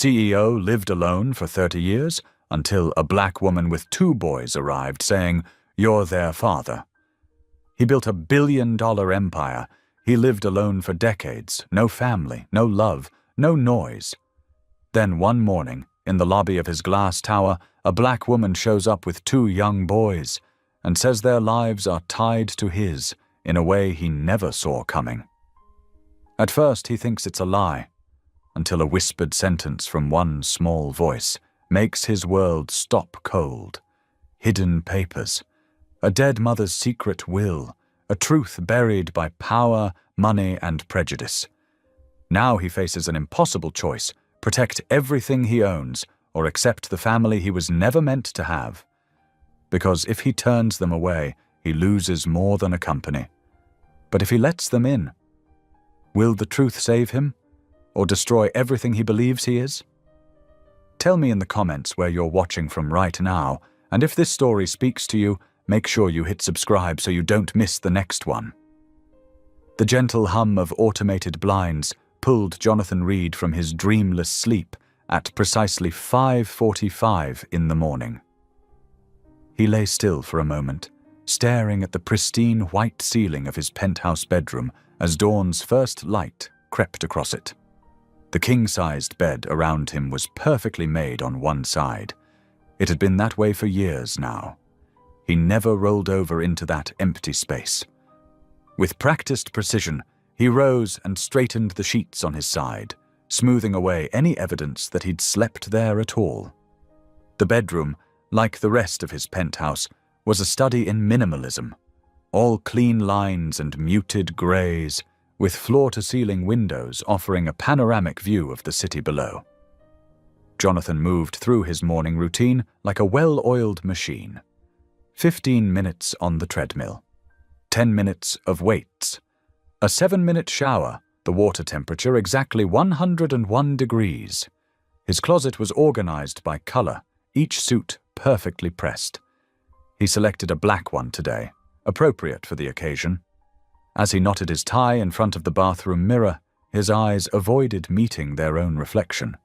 CEO lived alone for 30 years until a black woman with 2 boys arrived saying, "You're their father." He built a billion-dollar empire. He lived alone for decades, no family, no love, no noise. Then one morning, in the lobby of his glass tower, a black woman shows up with 2 young boys and says their lives are tied to his in a way he never saw coming. At first he thinks it's a lie, until a whispered sentence from one small voice makes his world stop cold. Hidden papers, a dead mother's secret will, a truth buried by power, money, and prejudice. Now he faces an impossible choice: protect everything he owns or accept the family he was never meant to have. Because if he turns them away, he loses more than a company. But if he lets them in, will the truth save him or destroy everything he believes he is? Tell me in the comments where you're watching from right now, and if this story speaks to you, make sure you hit subscribe so you don't miss the next one. The gentle hum of automated blinds pulled Jonathan Reed from his dreamless sleep at precisely 5:45 in the morning. He lay still for a moment, staring at the pristine white ceiling of his penthouse bedroom as dawn's first light crept across it. The king-sized bed around him was perfectly made on one side. It had been that way for years now. He never rolled over into that empty space. With practiced precision, he rose and straightened the sheets on his side, smoothing away any evidence that he'd slept there at all. The bedroom, like the rest of his penthouse, was a study in minimalism, all clean lines and muted greys, with floor-to-ceiling windows offering a panoramic view of the city below. Jonathan moved through his morning routine like a well-oiled machine. 15 minutes on the treadmill, 10 minutes of weights, a 7-minute shower, the water temperature exactly 101 degrees. His closet was organized by color, each suit perfectly pressed. He selected a black one today, appropriate for the occasion. As he knotted his tie in front of the bathroom mirror, his eyes avoided meeting their own reflection.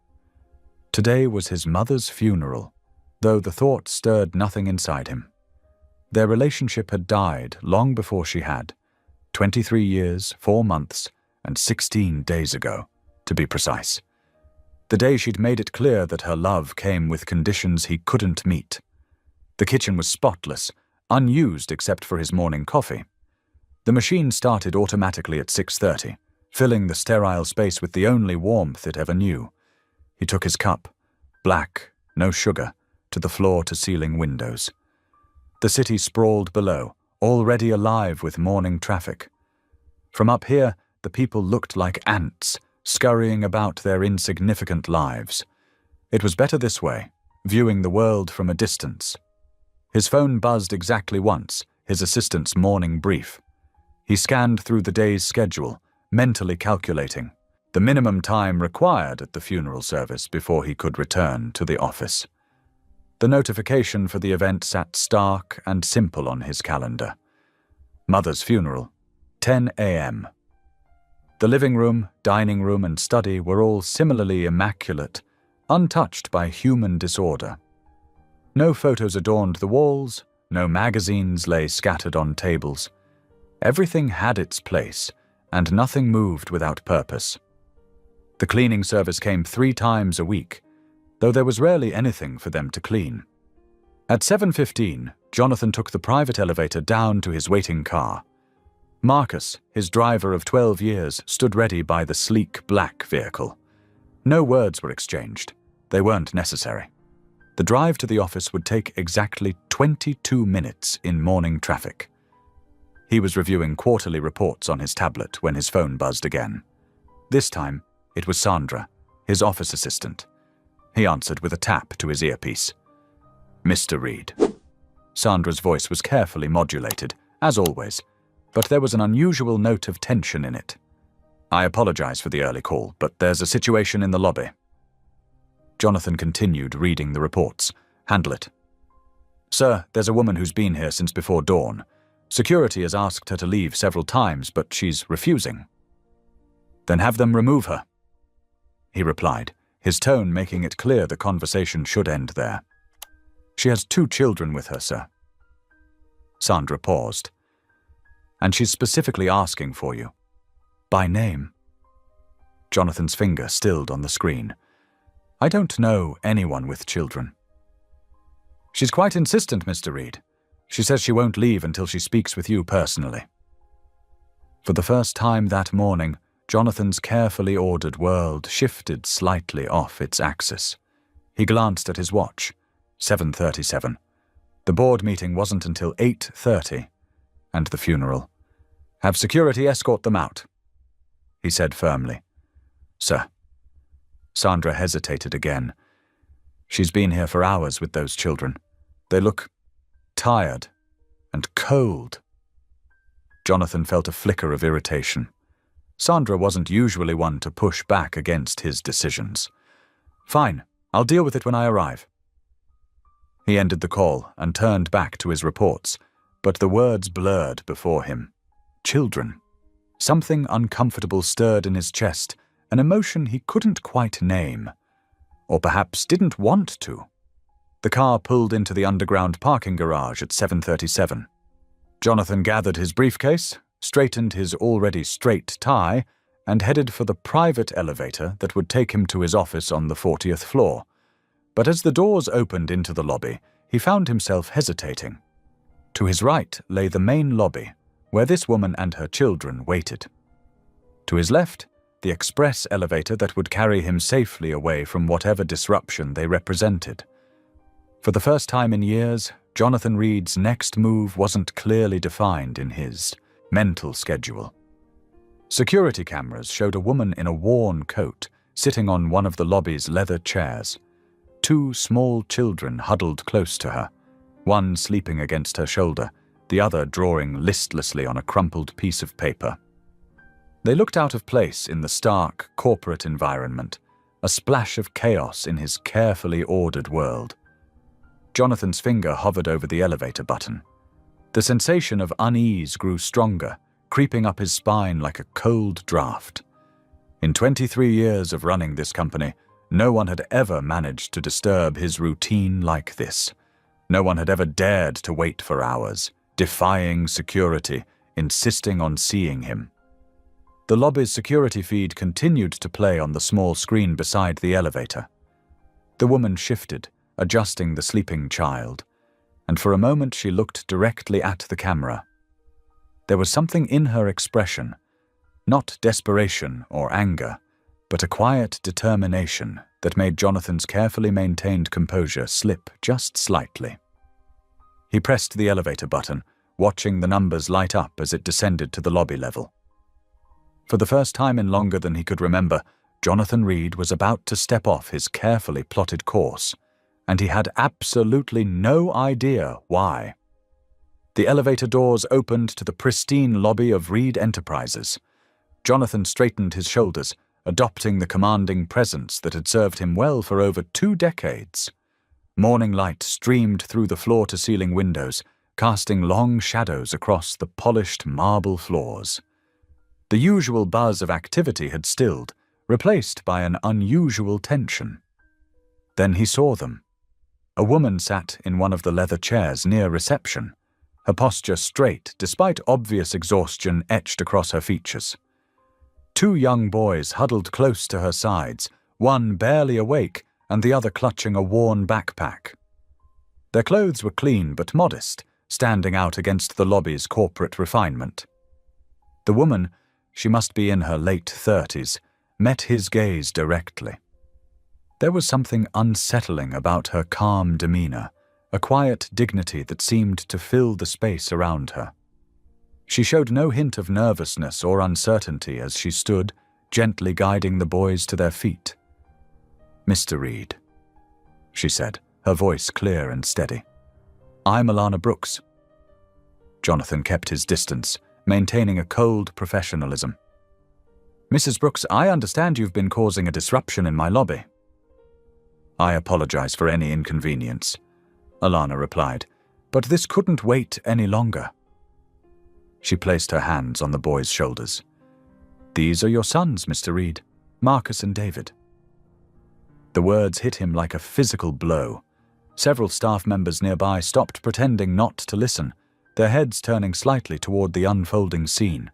Today was his mother's funeral, though the thought stirred nothing inside him. Their relationship had died long before she had, 23 years, 4 months, and 16 days ago, to be precise. The day she'd made it clear that her love came with conditions he couldn't meet. The kitchen was spotless, unused except for his morning coffee. The machine started automatically at 6:30, filling the sterile space with the only warmth it ever knew. He took his cup, black, no sugar, to the floor-to-ceiling windows. The city sprawled below, already alive with morning traffic. From up here, the people looked like ants, scurrying about their insignificant lives. It was better this way, viewing the world from a distance. His phone buzzed exactly once, his assistant's morning brief. He scanned through the day's schedule, mentally calculating the minimum time required at the funeral service before he could return to the office. The notification for the event sat stark and simple on his calendar. Mother's funeral, 10 a.m. The living room, dining room, and study were all similarly immaculate, untouched by human disorder. No photos adorned the walls, no magazines lay scattered on tables. Everything had its place, and nothing moved without purpose. The cleaning service came 3 times a week, though there was rarely anything for them to clean. At 7:15, Jonathan took the private elevator down to his waiting car. Marcus, his driver of 12 years, stood ready by the sleek black vehicle. No words were exchanged. They weren't necessary. The drive to the office would take exactly 22 minutes in morning traffic. He was reviewing quarterly reports on his tablet when his phone buzzed again. This time, it was Sandra, his office assistant. He answered with a tap to his earpiece. "Mr. Reed." Sandra's voice was carefully modulated, as always, but there was an unusual note of tension in it. "I apologize for the early call, but there's a situation in the lobby." Jonathan continued reading the reports. "Handle it." "Sir, there's a woman who's been here since before dawn. Security has asked her to leave several times, but she's refusing." "Then have them remove her," he replied, his tone making it clear the conversation should end there. "She has 2 children with her, sir." Sandra paused. "And she's specifically asking for you. By name." Jonathan's finger stilled on the screen. "I don't know anyone with children." "She's quite insistent, Mr. Reed. She says she won't leave until she speaks with you personally." For the first time that morning, Jonathan's carefully ordered world shifted slightly off its axis. He glanced at his watch. 7:37. The board meeting wasn't until 8:30. And the funeral. "Have security escort them out," he said firmly. "Sir." Sandra hesitated again. "She's been here for hours with those children. They look tired and cold." Jonathan felt a flicker of irritation. Sandra wasn't usually one to push back against his decisions. "Fine, I'll deal with it when I arrive." He ended the call and turned back to his reports, but the words blurred before him. Children. Something uncomfortable stirred in his chest, an emotion he couldn't quite name. Or perhaps didn't want to. The car pulled into the underground parking garage at 7:37. Jonathan gathered his briefcase, straightened his already straight tie, and headed for the private elevator that would take him to his office on the 40th floor. But as the doors opened into the lobby, he found himself hesitating. To his right lay the main lobby, where this woman and her children waited. To his left, the express elevator that would carry him safely away from whatever disruption they represented. For the first time in years, Jonathan Reed's next move wasn't clearly defined in his mental schedule. Security cameras showed a woman in a worn coat sitting on one of the lobby's leather chairs. 2 small children huddled close to her, one sleeping against her shoulder, the other drawing listlessly on a crumpled piece of paper. They looked out of place in the stark corporate environment, a splash of chaos in his carefully ordered world. Jonathan's finger hovered over the elevator button. The sensation of unease grew stronger, creeping up his spine like a cold draft. In 23 years of running this company, no one had ever managed to disturb his routine like this. No one had ever dared to wait for hours, defying security, insisting on seeing him. The lobby's security feed continued to play on the small screen beside the elevator. The woman shifted, adjusting the sleeping child, and for a moment she looked directly at the camera. There was something in her expression, not desperation or anger, but a quiet determination that made Jonathan's carefully maintained composure slip just slightly. He pressed the elevator button, watching the numbers light up as it descended to the lobby level. For the first time in longer than he could remember, Jonathan Reed was about to step off his carefully plotted course, and he had absolutely no idea why. The elevator doors opened to the pristine lobby of Reed Enterprises. Jonathan straightened his shoulders, adopting the commanding presence that had served him well for over 2 decades. Morning light streamed through the floor-to-ceiling windows, casting long shadows across the polished marble floors. The usual buzz of activity had stilled, replaced by an unusual tension. Then he saw them. A woman sat in one of the leather chairs near reception, her posture straight despite obvious exhaustion etched across her features. 2 young boys huddled close to her sides, one barely awake and the other clutching a worn backpack. Their clothes were clean but modest, standing out against the lobby's corporate refinement. The woman, she must be in her late 30s, met his gaze directly. There was something unsettling about her calm demeanor, a quiet dignity that seemed to fill the space around her. She showed no hint of nervousness or uncertainty as she stood, gently guiding the boys to their feet. "Mr. Reed," she said, her voice clear and steady. "I'm Alana Brooks." Jonathan kept his distance, maintaining a cold professionalism. "Mrs. Brooks, I understand you've been causing a disruption in my lobby." "I apologize for any inconvenience," Alana replied, "but this couldn't wait any longer." She placed her hands on the boys' shoulders. "These are your sons, Mr. Reed, Marcus and David." The words hit him like a physical blow. Several staff members nearby stopped pretending not to listen, their heads turning slightly toward the unfolding scene.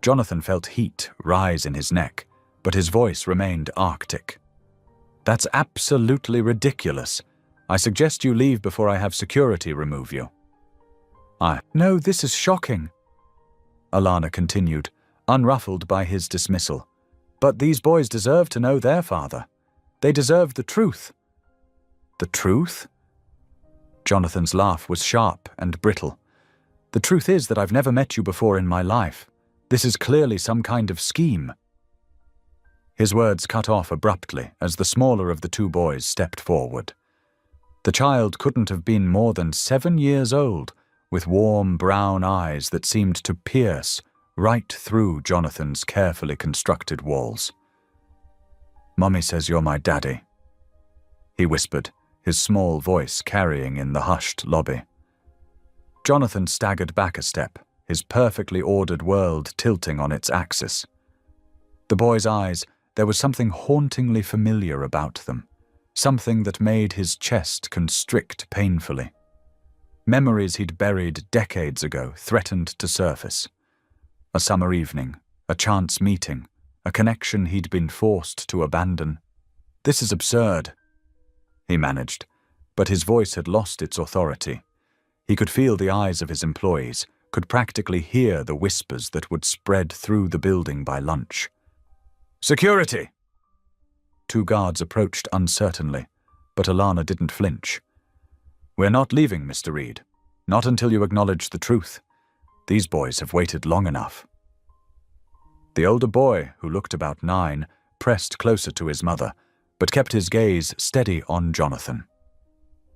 Jonathan felt heat rise in his neck, but his voice remained arctic. "That's absolutely ridiculous. I suggest you leave before I have security remove you." "No, this is shocking," Alana continued, unruffled by his dismissal. "But these boys deserve to know their father. They deserve the truth." "The truth?" Jonathan's laugh was sharp and brittle. "The truth is that I've never met you before in my life. This is clearly some kind of scheme." His words cut off abruptly as the smaller of the two boys stepped forward. The child couldn't have been more than 7 years old, with warm brown eyes that seemed to pierce right through Jonathan's carefully constructed walls. "Mommy says you're my daddy," he whispered, his small voice carrying in the hushed lobby. Jonathan staggered back a step, his perfectly ordered world tilting on its axis. The boy's eyes, there was something hauntingly familiar about them, something that made his chest constrict painfully. Memories he'd buried decades ago threatened to surface. A summer evening, a chance meeting, a connection he'd been forced to abandon. "This is absurd," he managed, but his voice had lost its authority. He could feel the eyes of his employees, could practically hear the whispers that would spread through the building by lunch. "Security!" 2 guards approached uncertainly, but Alana didn't flinch. "We're not leaving, Mr. Reed. Not until you acknowledge the truth. These boys have waited long enough." The older boy, who looked about 9, pressed closer to his mother, but kept his gaze steady on Jonathan.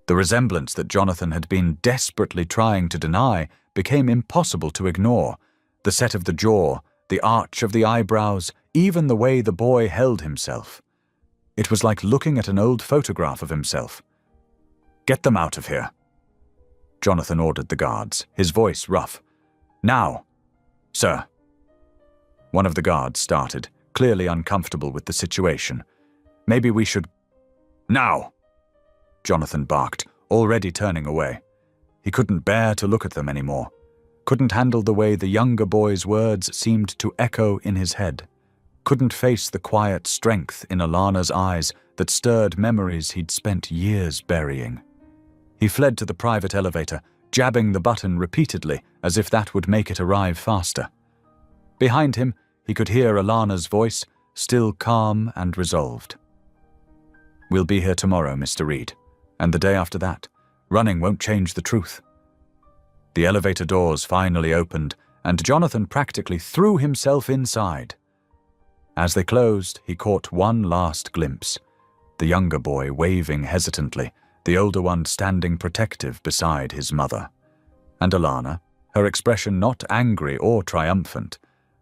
The resemblance that Jonathan had been desperately trying to deny became impossible to ignore. The set of the jaw, the arch of the eyebrows, even the way the boy held himself. It was like looking at an old photograph of himself. "Get them out of here," Jonathan ordered the guards, his voice rough. "Now, sir." One of the guards started, clearly uncomfortable with the situation. "Maybe we should—" "Now!" Jonathan barked, already turning away. He couldn't bear to look at them anymore, couldn't handle the way the younger boy's words seemed to echo in his head, couldn't face the quiet strength in Alana's eyes that stirred memories he'd spent years burying. He fled to the private elevator, jabbing the button repeatedly as if that would make it arrive faster. Behind him, he could hear Alana's voice, still calm and resolved. "We'll be here tomorrow, Mr. Reed, and the day after that. Running won't change the truth." The elevator doors finally opened, and Jonathan practically threw himself inside. As they closed, he caught one last glimpse, the younger boy waving hesitantly, the older one standing protective beside his mother. And Alana, her expression not angry or triumphant,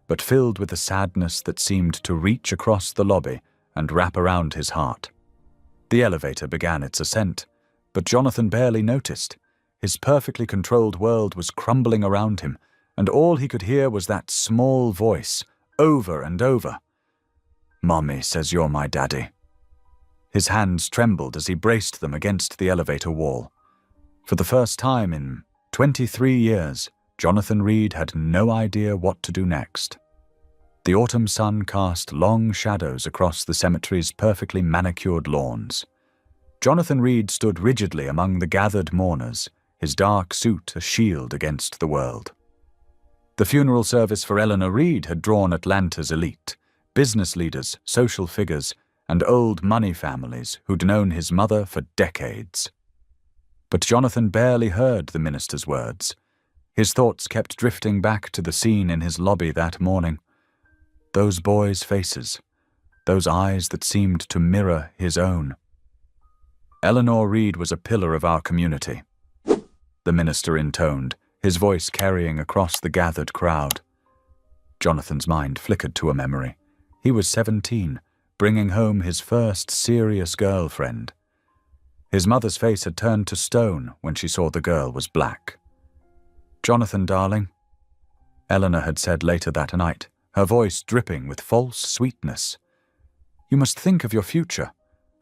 but filled with a sadness that seemed to reach across the lobby and wrap around his heart. The elevator began its ascent, but Jonathan barely noticed. His perfectly controlled world was crumbling around him, and all he could hear was that small voice, over and over. "Mommy says you're my daddy." His hands trembled as he braced them against the elevator wall. For the first time in 23 years, Jonathan Reed had no idea what to do next. The autumn sun cast long shadows across the cemetery's perfectly manicured lawns. Jonathan Reed stood rigidly among the gathered mourners, his dark suit a shield against the world. The funeral service for Eleanor Reed had drawn Atlanta's elite, business leaders, social figures, and old money families who'd known his mother for decades. But Jonathan barely heard the minister's words. His thoughts kept drifting back to the scene in his lobby that morning. Those boys' faces, those eyes that seemed to mirror his own. "Eleanor Reed was a pillar of our community," the minister intoned, his voice carrying across the gathered crowd. Jonathan's mind flickered to a memory. He was 17, bringing home his first serious girlfriend. His mother's face had turned to stone when she saw the girl was black. "Jonathan, darling," Eleanor had said later that night, her voice dripping with false sweetness. "You must think of your future.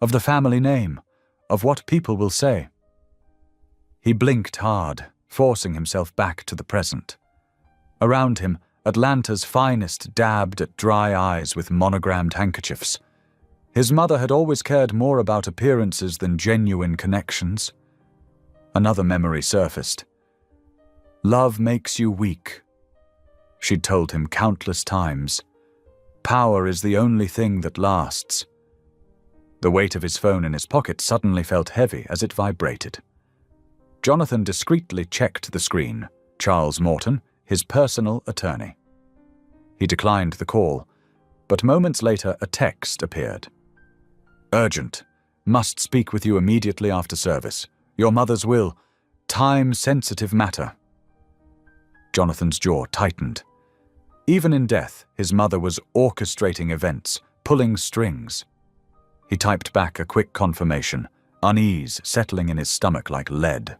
of the family name, of what people will say. He blinked hard, forcing himself back to the present. Around him, Atlanta's finest dabbed at dry eyes with monogrammed handkerchiefs. His mother had always cared more about appearances than genuine connections. Another memory surfaced. Love makes you weak, she'd told him countless times. Power is the only thing that lasts. The weight of his phone in his pocket suddenly felt heavy as it vibrated. Jonathan discreetly checked the screen. Charles Morton, his personal attorney. He declined the call, but moments later a text appeared. Urgent. Must speak with you immediately after service. Your mother's will. Time-sensitive matter. Jonathan's jaw tightened. Even in death, his mother was orchestrating events, pulling strings. He typed back a quick confirmation, unease settling in his stomach like lead.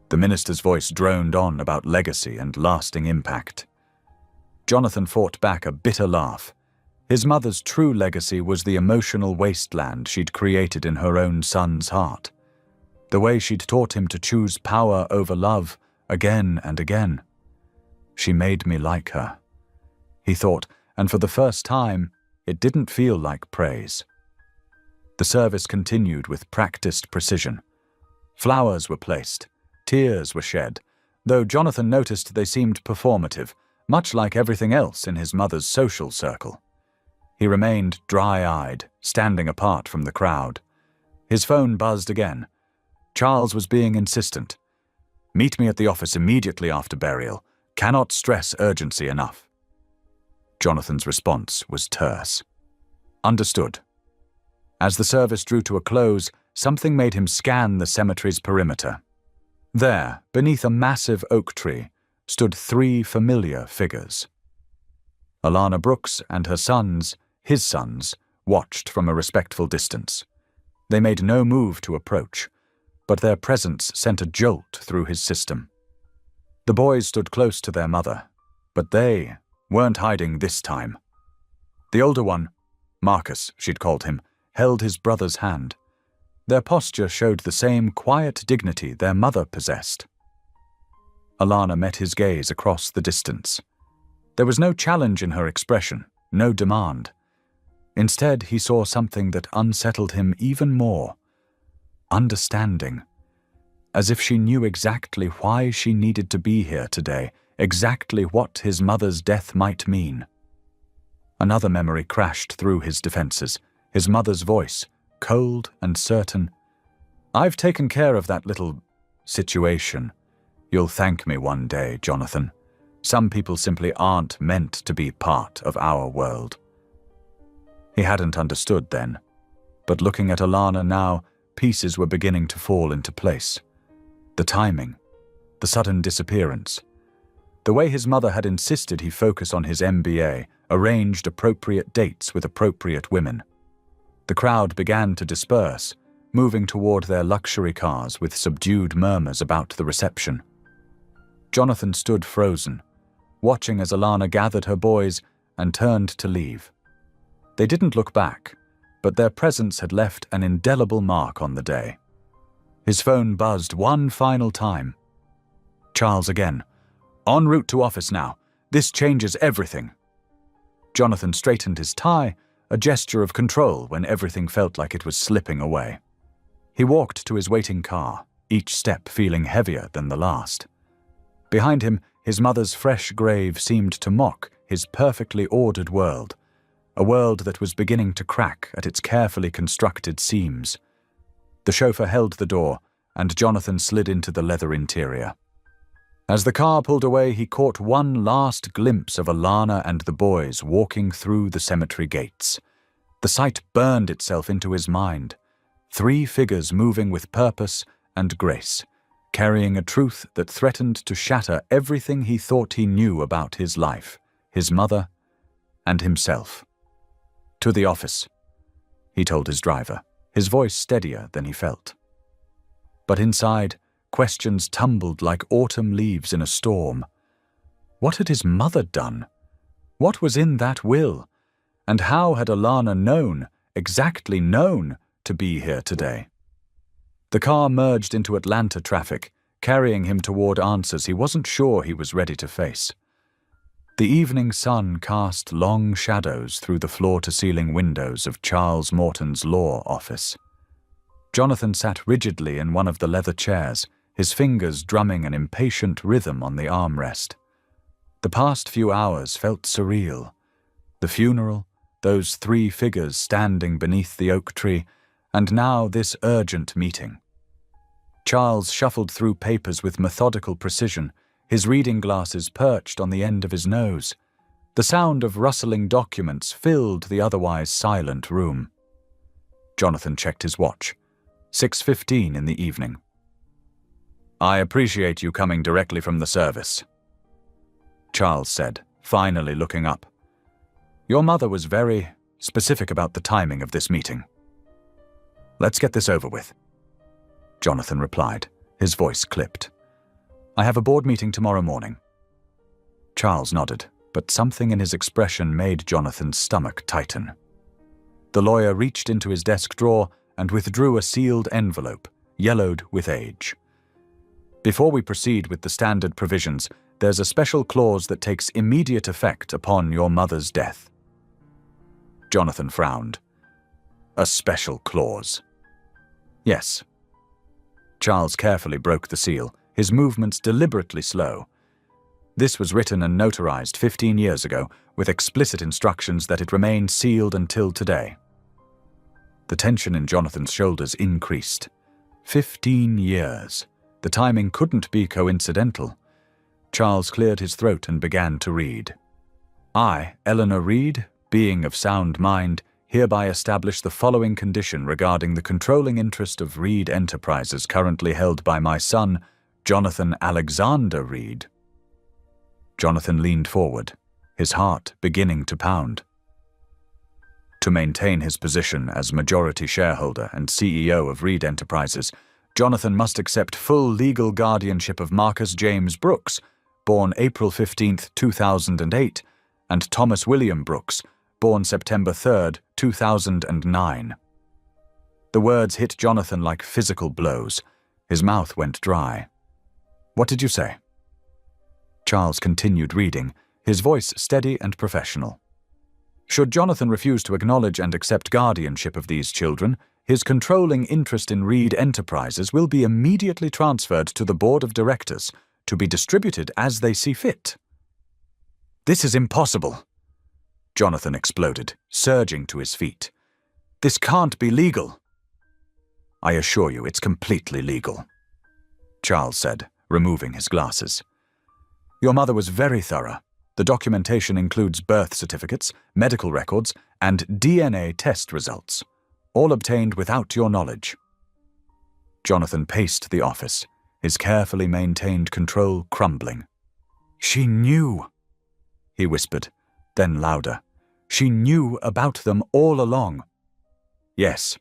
The minister's voice droned on about legacy and lasting impact. Jonathan fought back a bitter laugh. His mother's true legacy was the emotional wasteland she'd created in her own son's heart. The way she'd taught him to choose power over love again and again. She made me like her, he thought, and for the first time, it didn't feel like praise. The service continued with practiced precision. Flowers were placed. Tears were shed, though Jonathan noticed they seemed performative, much like everything else in his mother's social circle. He remained dry-eyed, standing apart from the crowd. His phone buzzed again. Charles was being insistent. Meet me at the office immediately after burial. Cannot stress urgency enough. Jonathan's response was terse. Understood. As the service drew to a close, something made him scan the cemetery's perimeter. There, beneath a massive oak tree, stood 3 familiar figures. Alana Brooks and her sons, his sons, watched from a respectful distance. They made no move to approach, but their presence sent a jolt through his system. The boys stood close to their mother, but they weren't hiding this time. The older one, Marcus, she'd called him, held his brother's hand. Their posture showed the same quiet dignity their mother possessed. Alana met his gaze across the distance. There was no challenge in her expression, no demand. Instead, he saw something that unsettled him even more. Understanding. As if she knew exactly why she needed to be here today, exactly what his mother's death might mean. Another memory crashed through his defenses, his mother's voice, cold and certain. I've taken care of that little situation. You'll thank me one day, Jonathan. Some people simply aren't meant to be part of our world. He hadn't understood then, but looking at Alana now, pieces were beginning to fall into place. The timing, the sudden disappearance. The way his mother had insisted he focus on his MBA, arranged appropriate dates with appropriate women. The crowd began to disperse, moving toward their luxury cars with subdued murmurs about the reception. Jonathan stood frozen, watching as Alana gathered her boys and turned to leave. They didn't look back, but their presence had left an indelible mark on the day. His phone buzzed one final time. Charles again. En route to office now. This changes everything. Jonathan straightened his tie, a gesture of control when everything felt like it was slipping away. He walked to his waiting car, each step feeling heavier than the last. Behind him, his mother's fresh grave seemed to mock his perfectly ordered world, a world that was beginning to crack at its carefully constructed seams. The chauffeur held the door, and Jonathan slid into the leather interior. As the car pulled away, he caught one last glimpse of Alana and the boys walking through the cemetery gates. The sight burned itself into his mind. 3 figures moving with purpose and grace, carrying a truth that threatened to shatter everything he thought he knew about his life, his mother, and himself. To the office, he told his driver, his voice steadier than he felt. But inside, questions tumbled like autumn leaves in a storm. What had his mother done? What was in that will? And how had Alana known, exactly known, to be here today. The car merged into Atlanta traffic, carrying him toward answers he wasn't sure he was ready to face. The evening sun cast long shadows through the floor-to-ceiling windows of Charles Morton's law office. Jonathan sat rigidly in one of the leather chairs, his fingers drumming an impatient rhythm on the armrest. The past few hours felt surreal. The funeral, those 3 figures standing beneath the oak tree, and now this urgent meeting. Charles shuffled through papers with methodical precision, his reading glasses perched on the end of his nose. The sound of rustling documents filled the otherwise silent room. Jonathan checked his watch. 6:15 in the evening. "I appreciate you coming directly from the service," Charles said, finally looking up. "Your mother was very specific about the timing of this meeting. Let's get this over with," Jonathan replied, his voice clipped. "I have a board meeting tomorrow morning." Charles nodded, but something in his expression made Jonathan's stomach tighten. The lawyer reached into his desk drawer and withdrew a sealed envelope, yellowed with age. "Before we proceed with the standard provisions, there's a special clause that takes immediate effect upon your mother's death." Jonathan frowned. "A special clause?" "Yes." Charles carefully broke the seal, his movements deliberately slow. "This was written and notarized 15 years ago, with explicit instructions that it remain sealed until today." The tension in Jonathan's shoulders increased. 15 years. The timing couldn't be coincidental. Charles cleared his throat and began to read. "I, Eleanor Reed, being of sound mind, hereby establish the following condition regarding the controlling interest of Reed Enterprises currently held by my son, Jonathan Alexander Reed." Jonathan leaned forward, his heart beginning to pound. To maintain his position as majority shareholder and CEO of Reed Enterprises, Jonathan must accept full legal guardianship of Marcus James Brooks, born April 15, 2008, and Thomas William Brooks, born September 3, 2009. The words hit Jonathan like physical blows. His mouth went dry. "What did you say?" Charles continued reading, his voice steady and professional. "Should Jonathan refuse to acknowledge and accept guardianship of these children, his controlling interest in Reed Enterprises will be immediately transferred to the board of directors, to be distributed as they see fit." "This is impossible," Jonathan exploded, surging to his feet. "This can't be legal." "I assure you it's completely legal," Charles said, removing his glasses. "Your mother was very thorough. The documentation includes birth certificates, medical records, and DNA test results, all obtained without your knowledge." Jonathan paced the office, his carefully maintained control crumbling. "She knew," he whispered, then louder. "She knew about them all along." "Yes,"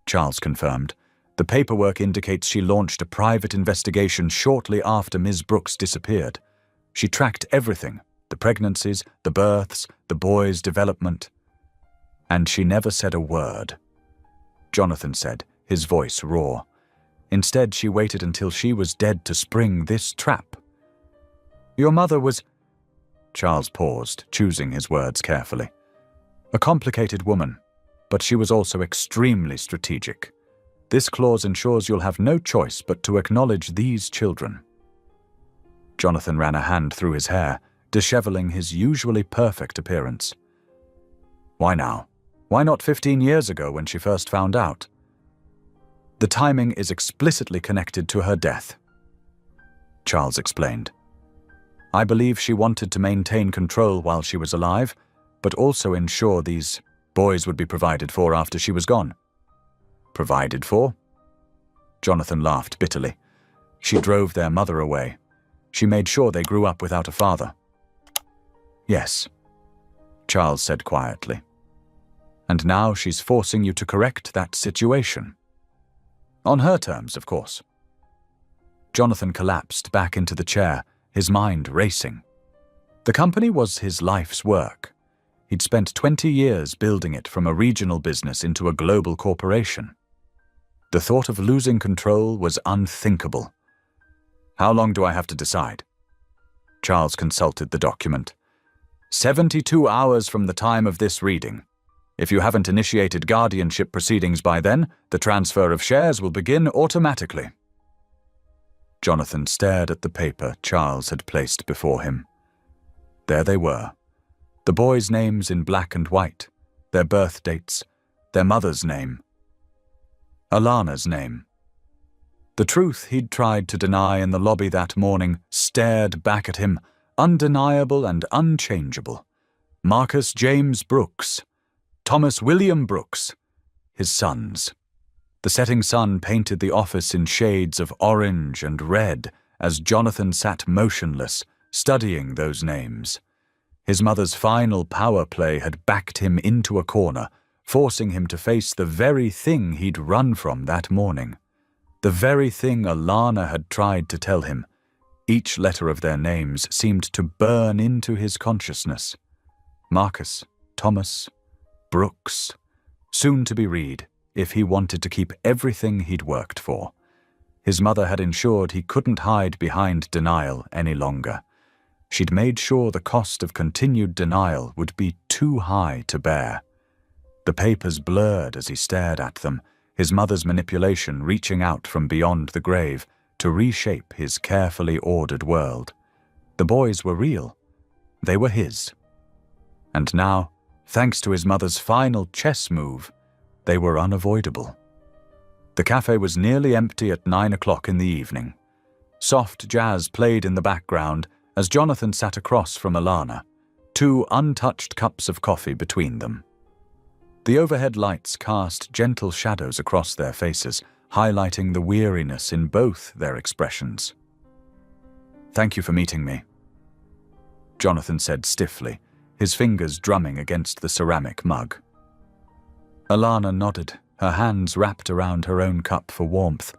Charles confirmed. "The paperwork indicates she launched a private investigation shortly after Ms. Brooks disappeared. She tracked everything, the pregnancies, the births, the boy's development. And she never said a word," Jonathan said, his voice raw. "Instead, she waited until she was dead to spring this trap." "Your mother was—" Charles paused, choosing his words carefully. "A complicated woman, but she was also extremely strategic. This clause ensures you'll have no choice but to acknowledge these children." Jonathan ran a hand through his hair, disheveling his usually perfect appearance. "Why now? Why not 15 years ago when she first found out?" "The timing is explicitly connected to her death," Charles explained. "I believe she wanted to maintain control while she was alive, but also ensure these boys would be provided for after she was gone." "Provided for?" Jonathan laughed bitterly. "She drove their mother away. She made sure they grew up without a father." "Yes," Charles said quietly. "And now she's forcing you to correct that situation. On her terms, of course." Jonathan collapsed back into the chair, his mind racing. The company was his life's work. He'd spent 20 years building it from a regional business into a global corporation. The thought of losing control was unthinkable. How long do I have to decide? Charles consulted the document. 72 hours from the time of this reading. If you haven't initiated guardianship proceedings by then, the transfer of shares will begin automatically. Jonathan stared at the paper Charles had placed before him. There they were. The boys' names in black and white, their birth dates, their mother's name. Alana's name. The truth he'd tried to deny in the lobby that morning stared back at him, undeniable and unchangeable. Marcus James Brooks, Thomas William Brooks, his sons. The setting sun painted the office in shades of orange and red as Jonathan sat motionless, studying those names. His mother's final power play had backed him into a corner, forcing him to face the very thing he'd run from that morning. The very thing Alana had tried to tell him. Each letter of their names seemed to burn into his consciousness. Marcus, Thomas, Brooks, soon to be Reed, if he wanted to keep everything he'd worked for. His mother had ensured he couldn't hide behind denial any longer. She'd made sure the cost of continued denial would be too high to bear. The papers blurred as he stared at them, his mother's manipulation reaching out from beyond the grave to reshape his carefully ordered world. The boys were real. They were his. And now, thanks to his mother's final chess move, they were unavoidable. The cafe was nearly empty at 9 o'clock in the evening. Soft jazz played in the background as Jonathan sat across from Alana, 2 untouched cups of coffee between them. The overhead lights cast gentle shadows across their faces, highlighting the weariness in both their expressions. "Thank you for meeting me," Jonathan said stiffly, his fingers drumming against the ceramic mug. Alana nodded, her hands wrapped around her own cup for warmth.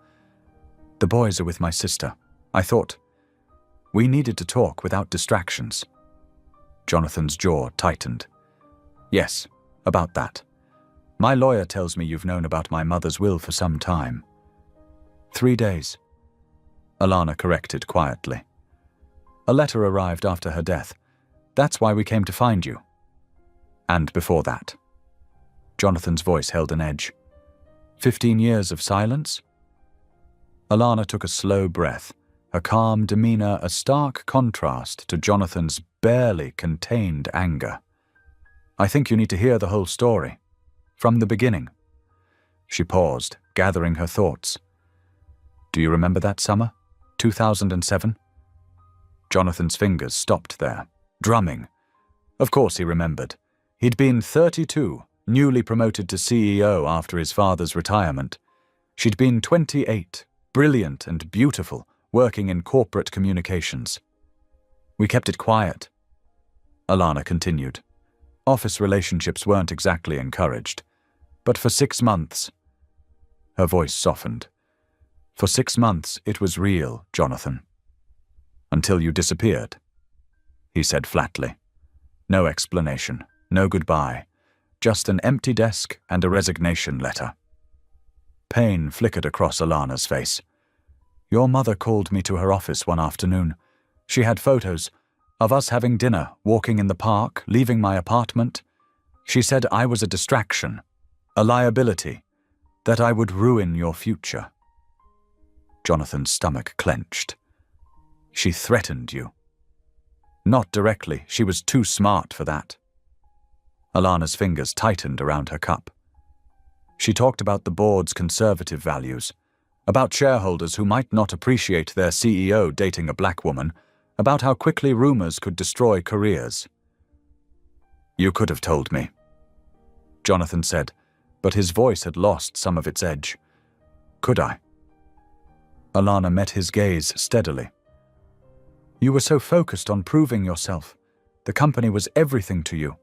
"The boys are with my sister. I thought we needed to talk without distractions." Jonathan's jaw tightened. "Yes, about that. My lawyer tells me you've known about my mother's will for some time." 3 days, Alana corrected quietly. "A letter arrived after her death. That's why we came to find you." "And before that?" Jonathan's voice held an edge. 15 years of silence? Alana took a slow breath, her calm demeanor a stark contrast to Jonathan's barely contained anger. "I think you need to hear the whole story. From the beginning." She paused, gathering her thoughts. "Do you remember that summer? 2007? Jonathan's fingers stopped there, drumming. Of course he remembered. He'd been 32, newly promoted to CEO after his father's retirement. She'd been 28, brilliant and beautiful, working in corporate communications. "We kept it quiet," Alana continued. "Office relationships weren't exactly encouraged. But for 6 months," her voice softened. "For 6 months it was real, Jonathan. Until you disappeared," he said flatly. No explanation, no goodbye, just an empty desk and a resignation letter. Pain flickered across Alana's face. "Your mother called me to her office one afternoon. She had photos of us having dinner, walking in the park, leaving my apartment. She said I was a distraction, a liability, that I would ruin your future." Jonathan's stomach clenched. "She threatened you." "Not directly. She was too smart for that." Alana's fingers tightened around her cup. "She talked about the board's conservative values, about shareholders who might not appreciate their CEO dating a black woman, about how quickly rumors could destroy careers." "You could have told me," Jonathan said, but his voice had lost some of its edge. "Could I?" Alana met his gaze steadily. "You were so focused on proving yourself. The company was everything to you.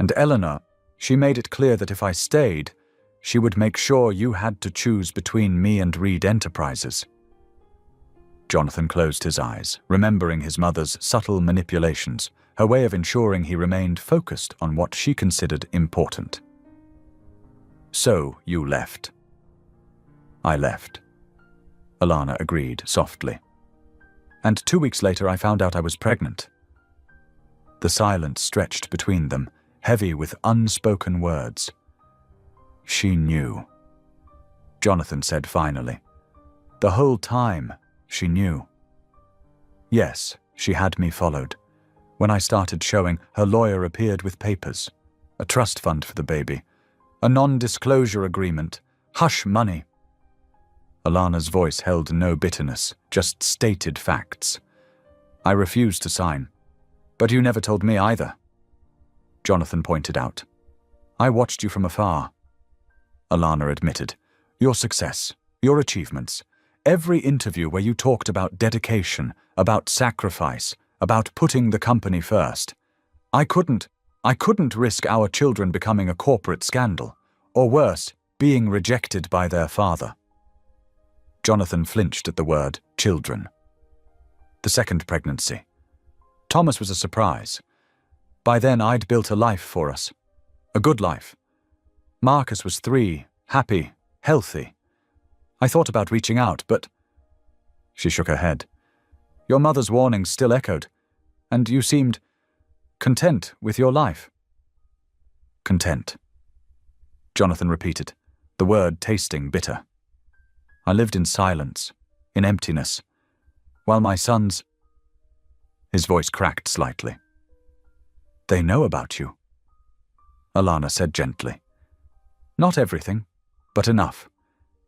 And Eleanor, she made it clear that if I stayed, she would make sure you had to choose between me and Reed Enterprises." Jonathan closed his eyes, remembering his mother's subtle manipulations, her way of ensuring he remained focused on what she considered important. "So you left." "I left," Alana agreed softly. "And 2 weeks later I found out I was pregnant." The silence stretched between them, heavy with unspoken words. "She knew," Jonathan said finally. "The whole time, she knew." "Yes, she had me followed. When I started showing, her lawyer appeared with papers. A trust fund for the baby. A non-disclosure agreement. Hush money." Alana's voice held no bitterness, just stated facts. "I refused to sign. But you never told me either," Jonathan pointed out. "I watched you from afar." Alana admitted. "Your success, your achievements, every interview where you talked about dedication, about sacrifice, about putting the company first. I couldn't risk our children becoming a corporate scandal, or worse, being rejected by their father." Jonathan flinched at the word children. "The second pregnancy. Thomas was a surprise. By then I'd built a life for us. A good life. Marcus was 3, happy, healthy. I thought about reaching out, but..." She shook her head. "Your mother's warnings still echoed, and you seemed content with your life." "Content," Jonathan repeated, the word tasting bitter. "I lived in silence, in emptiness, while my sons..." His voice cracked slightly. "They know about you," Alana said gently. "Not everything, but enough.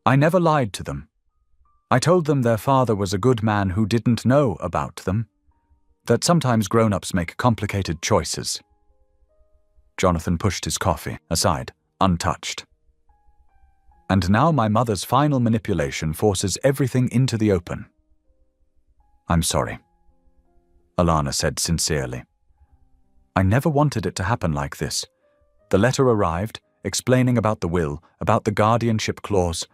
I never lied to them. I told them their father was a good man who didn't know about them, that sometimes grown-ups make complicated choices." Jonathan pushed his coffee aside, untouched. "And now my mother's final manipulation forces everything into the open." "I'm sorry," Alana said sincerely. "I never wanted it to happen like this. The letter arrived, explaining about the will, about the guardianship clause.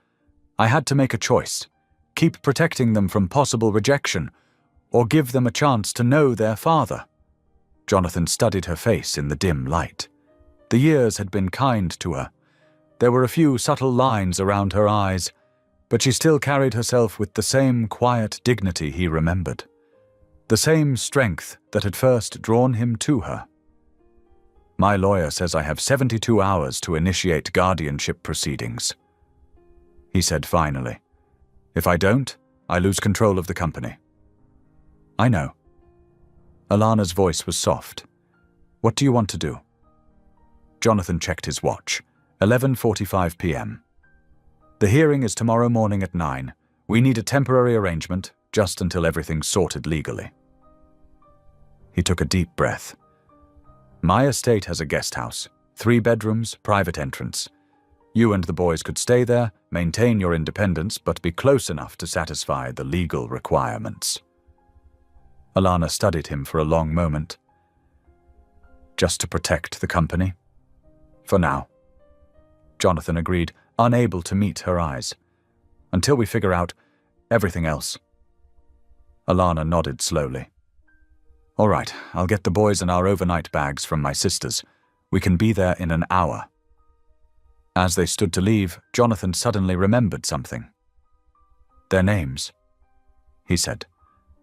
I had to make a choice. Keep protecting them from possible rejection, or give them a chance to know their father." Jonathan studied her face in the dim light. The years had been kind to her. There were a few subtle lines around her eyes, but she still carried herself with the same quiet dignity he remembered. The same strength that had first drawn him to her. "My lawyer says I have 72 hours to initiate guardianship proceedings," he said finally. "If I don't, I lose control of the company." "I know." Alana's voice was soft. "What do you want to do?" Jonathan checked his watch. 11:45 p.m. "The hearing is tomorrow morning at 9. We need a temporary arrangement, just until everything's sorted legally." He took a deep breath. "My estate has a guest house, 3 bedrooms, private entrance. You and the boys could stay there, maintain your independence, but be close enough to satisfy the legal requirements." Alana studied him for a long moment. "Just to protect the company?" "For now," Jonathan agreed, unable to meet her eyes. "Until we figure out everything else." Alana nodded slowly. "All right, I'll get the boys and our overnight bags from my sisters. We can be there in an hour." As they stood to leave, Jonathan suddenly remembered something. "Their names," he said.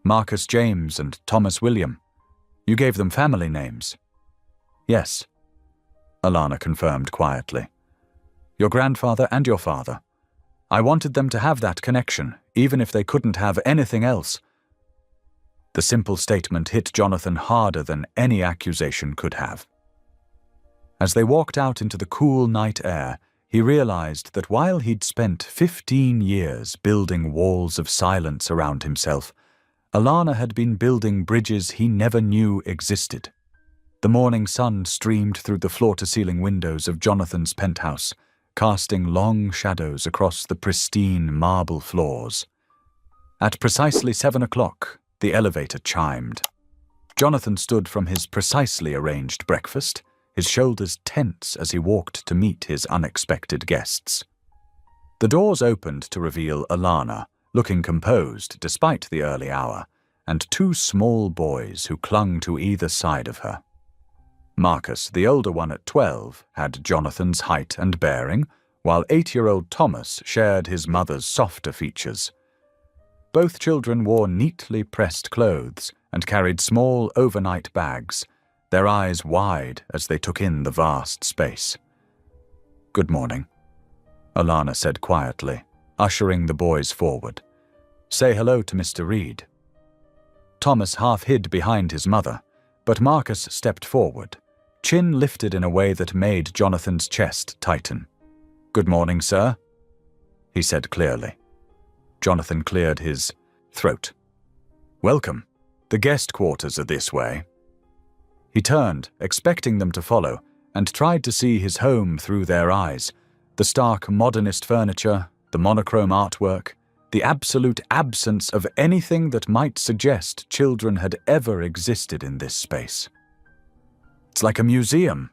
"Marcus James and Thomas William. You gave them family names." "Yes," Alana confirmed quietly. "Your grandfather and your father. I wanted them to have that connection, even if they couldn't have anything else." The simple statement hit Jonathan harder than any accusation could have. As they walked out into the cool night air, he realized that while he'd spent 15 years building walls of silence around himself, Alana had been building bridges he never knew existed. The morning sun streamed through the floor-to-ceiling windows of Jonathan's penthouse, casting long shadows across the pristine marble floors. At precisely 7 o'clock, the elevator chimed. Jonathan stood from his precisely arranged breakfast, his shoulders tense as he walked to meet his unexpected guests. The doors opened to reveal Alana, looking composed despite the early hour, and two small boys who clung to either side of her. Marcus, the older one at 12, had Jonathan's height and bearing, while 8-year-old Thomas shared his mother's softer features. Both children wore neatly pressed clothes and carried small overnight bags, their eyes wide as they took in the vast space. "Good morning," Alana said quietly, ushering the boys forward. "Say hello to Mr. Reed." Thomas half hid behind his mother, but Marcus stepped forward, chin lifted in a way that made Jonathan's chest tighten. "Good morning, sir," he said clearly. Jonathan cleared his throat. "Welcome. The guest quarters are this way." He turned, expecting them to follow, and tried to see his home through their eyes. The stark modernist furniture, the monochrome artwork, the absolute absence of anything that might suggest children had ever existed in this space. "It's like a museum,"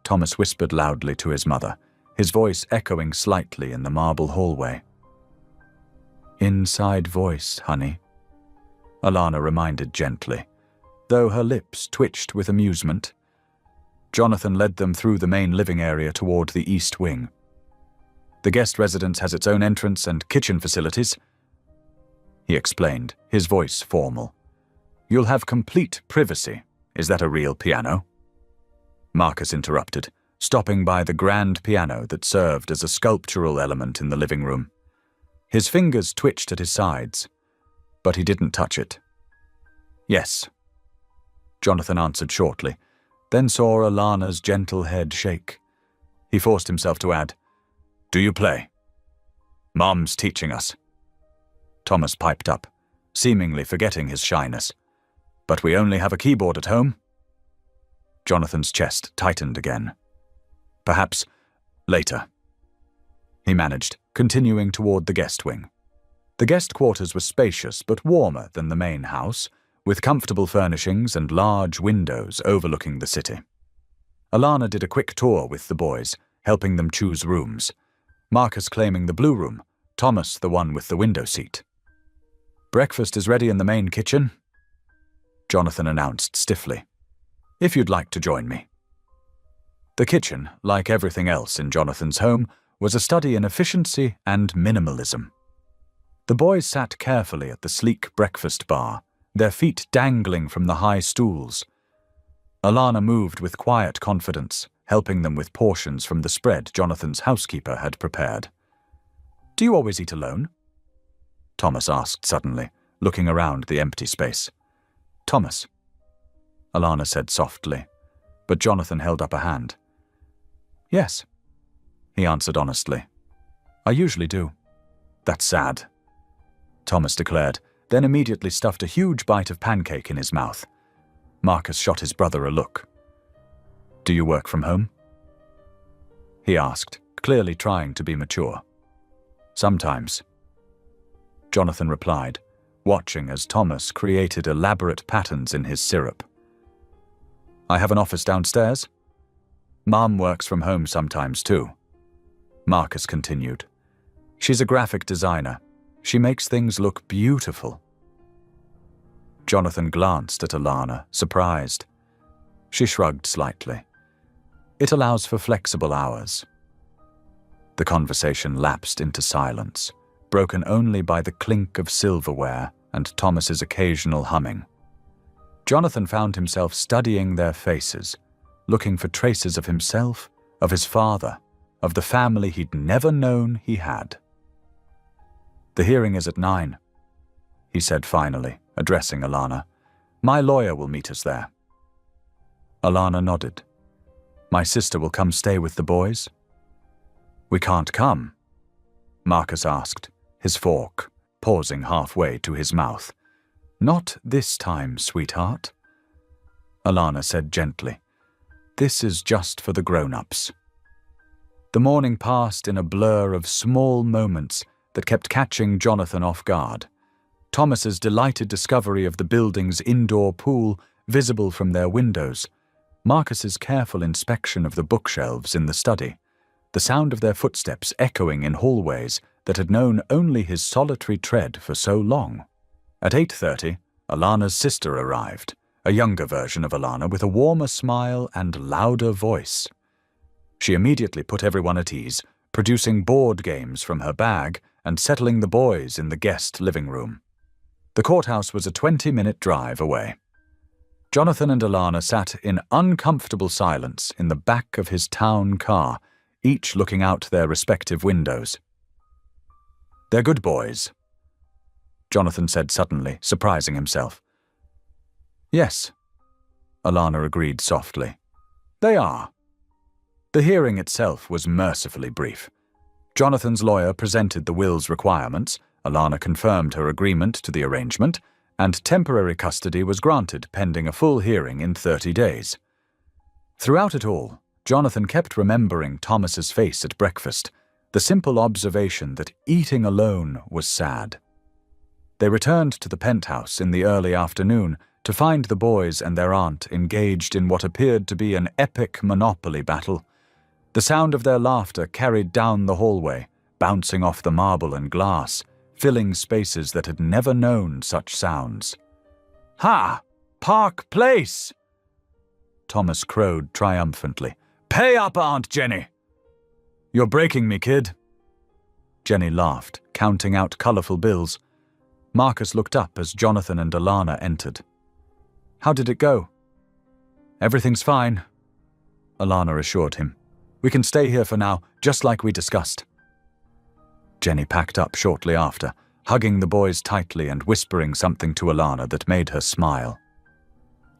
Thomas whispered loudly to his mother, his voice echoing slightly in the marble hallway. "Inside voice, honey," Alana reminded gently, though her lips twitched with amusement. Jonathan led them through the main living area toward the east wing. "The guest residence has its own entrance and kitchen facilities," he explained, his voice formal. "You'll have complete privacy. Is that a real piano?" Marcus interrupted, stopping by the grand piano that served as a sculptural element in the living room. His fingers twitched at his sides, but he didn't touch it. "Yes," Jonathan answered shortly, then saw Alana's gentle head shake. He forced himself to add, "Do you play?" "Mom's teaching us," Thomas piped up, seemingly forgetting his shyness. "But we only have a keyboard at home." Jonathan's chest tightened again. "Perhaps later," he managed, continuing toward the guest wing. The guest quarters were spacious but warmer than the main house, with comfortable furnishings and large windows overlooking the city. Alana did a quick tour with the boys, helping them choose rooms. Marcus claiming the blue room, Thomas the one with the window seat. "Breakfast is ready in the main kitchen," Jonathan announced stiffly, "if you'd like to join me." The kitchen, like everything else in Jonathan's home, was a study in efficiency and minimalism. The boys sat carefully at the sleek breakfast bar, their feet dangling from the high stools. Alana moved with quiet confidence, helping them with portions from the spread Jonathan's housekeeper had prepared. "Do you always eat alone?" Thomas asked suddenly, looking around the empty space. "Thomas," Alana said softly, but Jonathan held up a hand. "Yes," he answered honestly. "I usually do." "That's sad," Thomas declared, then immediately stuffed a huge bite of pancake in his mouth. Marcus shot his brother a look. "Do you work from home?" he asked, clearly trying to be mature. "Sometimes," Jonathan replied, watching as Thomas created elaborate patterns in his syrup. "I have an office downstairs. Mom works from home sometimes too," Marcus continued. "She's a graphic designer. She makes things look beautiful." Jonathan glanced at Alana, surprised. She shrugged slightly. "It allows for flexible hours." The conversation lapsed into silence, broken only by the clink of silverware and Thomas's occasional humming. Jonathan found himself studying their faces, looking for traces of himself, of his father, of the family he'd never known he had. "The hearing is at 9, he said finally, addressing Alana. "My lawyer will meet us there." Alana nodded. "My sister will come stay with the boys?" "We can't come?" Marcus asked, his fork pausing halfway to his mouth. "Not this time, sweetheart," Alana said gently. "This is just for the grown-ups." The morning passed in a blur of small moments that kept catching Jonathan off guard. Thomas's delighted discovery of the building's indoor pool visible from their windows, Marcus's careful inspection of the bookshelves in the study, the sound of their footsteps echoing in hallways that had known only his solitary tread for so long. At 8:30, Alana's sister arrived, a younger version of Alana with a warmer smile and louder voice. She immediately put everyone at ease, producing board games from her bag and settling the boys in the guest living room. The courthouse was a 20-minute drive away. Jonathan and Alana sat in uncomfortable silence in the back of his town car, each looking out their respective windows. "They're good boys," Jonathan said suddenly, surprising himself. "Yes," Alana agreed softly. "They are." The hearing itself was mercifully brief. Jonathan's lawyer presented the will's requirements, Alana confirmed her agreement to the arrangement, and temporary custody was granted pending a full hearing in 30 days. Throughout it all, Jonathan kept remembering Thomas's face at breakfast, the simple observation that eating alone was sad. They returned to the penthouse in the early afternoon to find the boys and their aunt engaged in what appeared to be an epic Monopoly battle. The sound of their laughter carried down the hallway, bouncing off the marble and glass, filling spaces that had never known such sounds. "Ha! Park Place!" Thomas crowed triumphantly. "Pay up, Aunt Jenny!" "You're breaking me, kid." Jenny laughed, counting out colorful bills. Marcus looked up as Jonathan and Alana entered. "How did it go?" "Everything's fine," Alana assured him. "We can stay here for now, just like we discussed." Jenny packed up shortly after, hugging the boys tightly and whispering something to Alana that made her smile.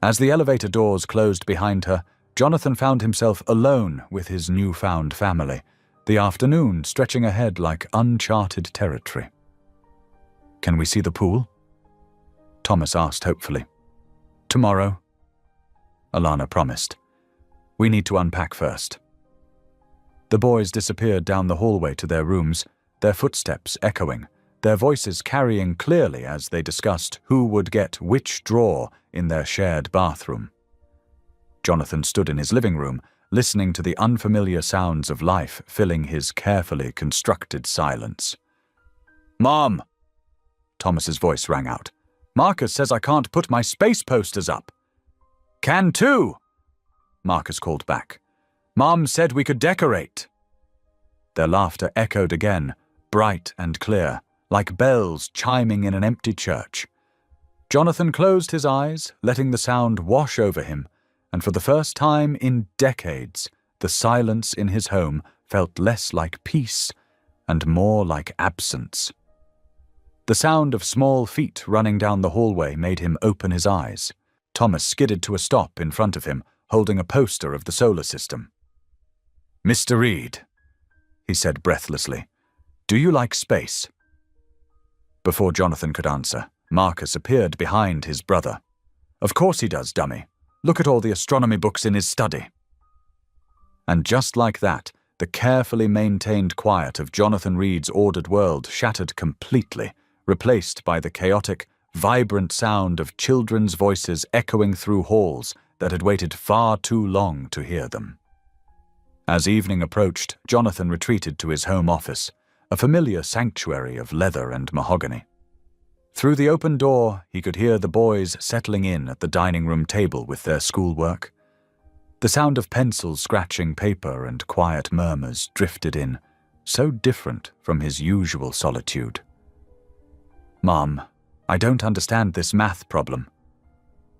As the elevator doors closed behind her, Jonathan found himself alone with his newfound family, the afternoon stretching ahead like uncharted territory. "Can we see the pool?" Thomas asked hopefully. "Tomorrow," Alana promised. "We need to unpack first." The boys disappeared down the hallway to their rooms, their footsteps echoing, their voices carrying clearly as they discussed who would get which drawer in their shared bathroom. Jonathan stood in his living room, listening to the unfamiliar sounds of life filling his carefully constructed silence. "Mom!" Thomas's voice rang out. "Marcus says I can't put my space posters up." "Can too!" Marcus called back. "Mom said we could decorate." Their laughter echoed again, bright and clear, like bells chiming in an empty church. Jonathan closed his eyes, letting the sound wash over him, and for the first time in decades, the silence in his home felt less like peace and more like absence. The sound of small feet running down the hallway made him open his eyes. Thomas skidded to a stop in front of him, holding a poster of the solar system. "Mr. Reed," he said breathlessly, "do you like space?" Before Jonathan could answer, Marcus appeared behind his brother. "Of course he does, dummy. Look at all the astronomy books in his study." And just like that, the carefully maintained quiet of Jonathan Reed's ordered world shattered completely, replaced by the chaotic, vibrant sound of children's voices echoing through halls that had waited far too long to hear them. As evening approached, Jonathan retreated to his home office, a familiar sanctuary of leather and mahogany. Through the open door, he could hear the boys settling in at the dining room table with their schoolwork. The sound of pencils scratching paper and quiet murmurs drifted in, so different from his usual solitude. "Mom, I don't understand this math problem."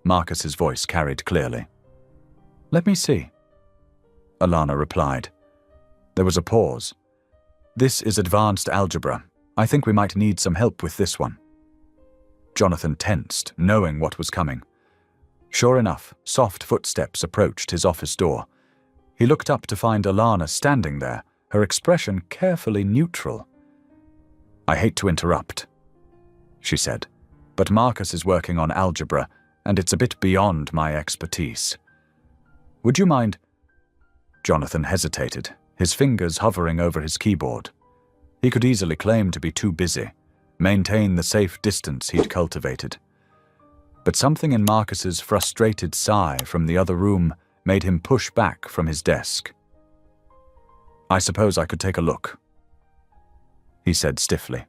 Marcus's voice carried clearly. "Let me see," Alana replied. There was a pause. "This is advanced algebra. I think we might need some help with this one." Jonathan tensed, knowing what was coming. Sure enough, soft footsteps approached his office door. He looked up to find Alana standing there, her expression carefully neutral. "I hate to interrupt," she said, "but Marcus is working on algebra, and it's a bit beyond my expertise. Would you mind—" Jonathan hesitated, his fingers hovering over his keyboard. He could easily claim to be too busy, maintain the safe distance he'd cultivated. But something in Marcus's frustrated sigh from the other room made him push back from his desk. "I suppose I could take a look." he said stiffly.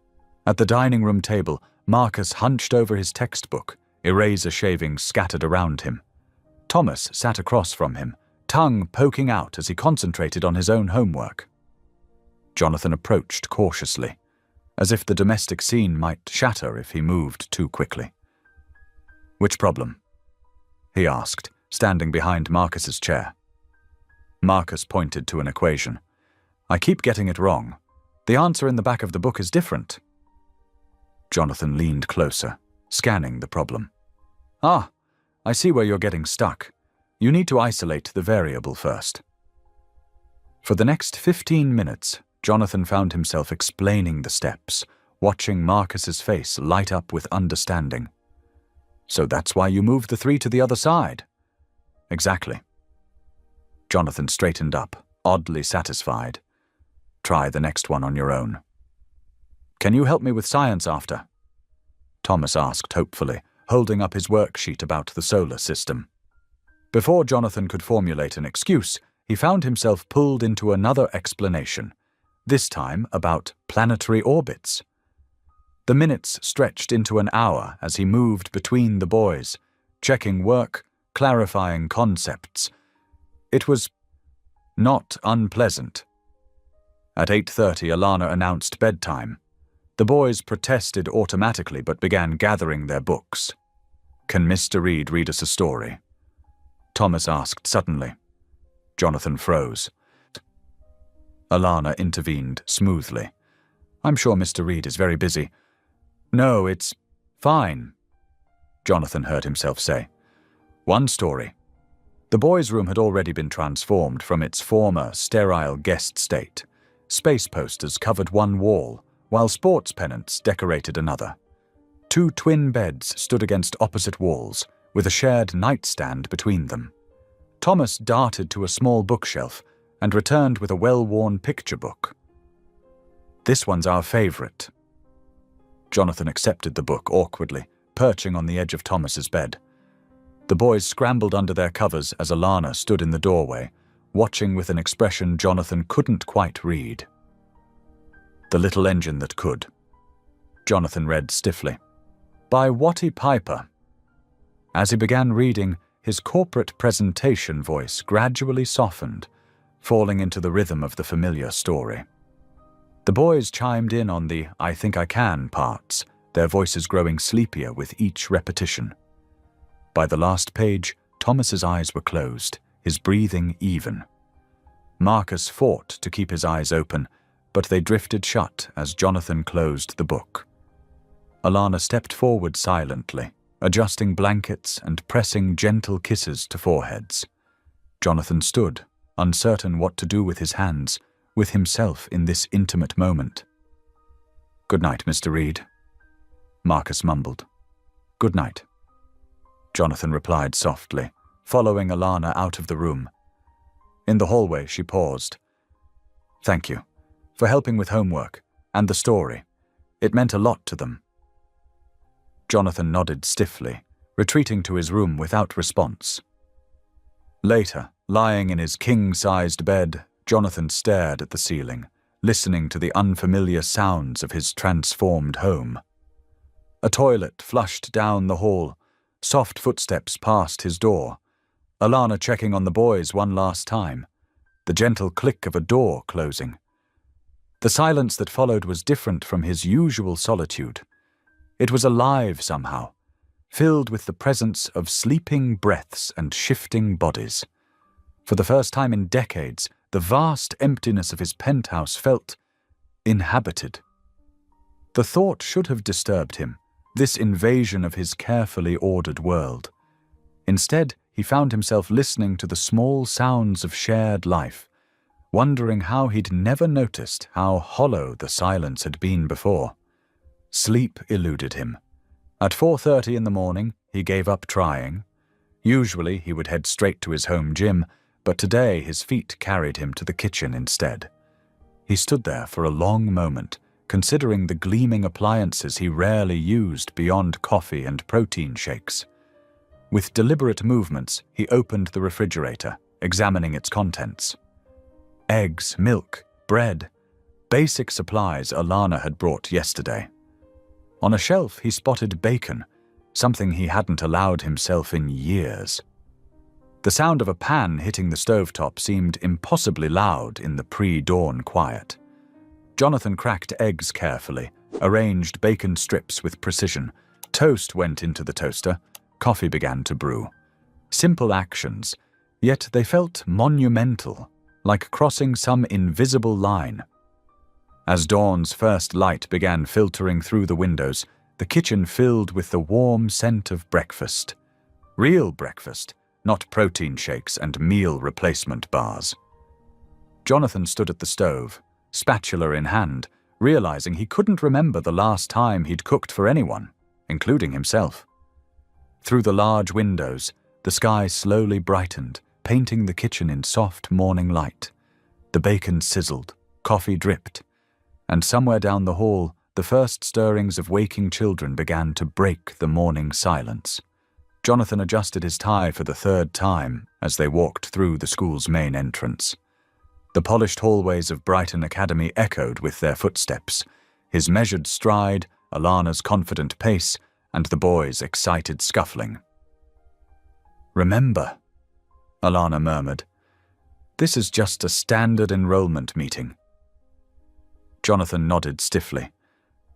At the dining room table, Marcus hunched over his textbook, eraser shavings scattered around him. Thomas sat across from him, tongue poking out as he concentrated on his own homework. Jonathan approached cautiously, as if the domestic scene might shatter if he moved too quickly. "Which problem?" he asked, standing behind Marcus's chair. Marcus pointed to an equation. "I keep getting it wrong. The answer in the back of the book is different." Jonathan leaned closer, scanning the problem. "Ah, I see where you're getting stuck. You need to isolate the variable first." For the next 15 minutes, Jonathan found himself explaining the steps, watching Marcus's face light up with understanding. "So that's why you moved the 3 to the other side?" "Exactly." Jonathan straightened up, oddly satisfied. "Try the next one on your own." "Can you help me with science after?" Thomas asked hopefully, holding up his worksheet about the solar system. Before Jonathan could formulate an excuse, he found himself pulled into another explanation, this time about planetary orbits. The minutes stretched into an hour as he moved between the boys, checking work, clarifying concepts. It was not unpleasant. At 8:30, Alana announced bedtime. The boys protested automatically but began gathering their books. "Can Mr. Reed read us a story?" Thomas asked suddenly. Jonathan froze. Alana intervened smoothly. "I'm sure Mr. Reed is very busy." "No, it's fine," Jonathan heard himself say. "One story." The boys' room had already been transformed from its former sterile guest state. Space posters covered one wall, while sports pennants decorated another. 2 twin beds stood against opposite walls, with a shared nightstand between them. Thomas darted to a small bookshelf and returned with a well-worn picture book. "This one's our favorite." Jonathan accepted the book awkwardly, perching on the edge of Thomas's bed. The boys scrambled under their covers as Alana stood in the doorway, watching with an expression Jonathan couldn't quite read. "The Little Engine That Could." Jonathan read stiffly. "By Watty Piper." As he began reading, his corporate presentation voice gradually softened, falling into the rhythm of the familiar story. The boys chimed in on the "I think I can" parts, their voices growing sleepier with each repetition. By the last page, Thomas's eyes were closed, his breathing even. Marcus fought to keep his eyes open, but they drifted shut as Jonathan closed the book. Alana stepped forward silently, adjusting blankets and pressing gentle kisses to foreheads. Jonathan stood, uncertain what to do with his hands, with himself in this intimate moment. "Good night, Mr. Reed," Marcus mumbled. "Good night," Jonathan replied softly, following Alana out of the room. In the hallway, she paused. "Thank you for helping with homework and the story. It meant a lot to them." Jonathan nodded stiffly, retreating to his room without response. Later, lying in his king-sized bed, Jonathan stared at the ceiling, listening to the unfamiliar sounds of his transformed home. A toilet flushed down the hall, soft footsteps passed his door, Alana checking on the boys one last time, the gentle click of a door closing. The silence that followed was different from his usual solitude. It was alive somehow, filled with the presence of sleeping breaths and shifting bodies. For the first time in decades, the vast emptiness of his penthouse felt inhabited. The thought should have disturbed him, this invasion of his carefully ordered world. Instead, he found himself listening to the small sounds of shared life, wondering how he'd never noticed how hollow the silence had been before. Sleep eluded him. At 4:30 in the morning, he gave up trying. Usually, he would head straight to his home gym, but today his feet carried him to the kitchen instead. He stood there for a long moment, considering the gleaming appliances he rarely used beyond coffee and protein shakes. With deliberate movements, he opened the refrigerator, examining its contents. Eggs, milk, bread. basic supplies Alana had brought yesterday. On a shelf he spotted bacon, something he hadn't allowed himself in years. The sound of a pan hitting the stovetop seemed impossibly loud in the pre-dawn quiet. Jonathan cracked eggs carefully, arranged bacon strips with precision. Toast went into the toaster, coffee began to brew. Simple actions, yet they felt monumental, like crossing some invisible line. As dawn's first light began filtering through the windows, the kitchen filled with the warm scent of breakfast. Real breakfast, not protein shakes and meal replacement bars. Jonathan stood at the stove, spatula in hand, realizing he couldn't remember the last time he'd cooked for anyone, including himself. Through the large windows, the sky slowly brightened, painting the kitchen in soft morning light. The bacon sizzled, coffee dripped, and somewhere down the hall, the first stirrings of waking children began to break the morning silence. Jonathan adjusted his tie for the third time as they walked through the school's main entrance. The polished hallways of Brighton Academy echoed with their footsteps, his measured stride, Alana's confident pace, and the boys' excited scuffling. "Remember," Alana murmured, "this is just a standard enrollment meeting." Jonathan nodded stiffly.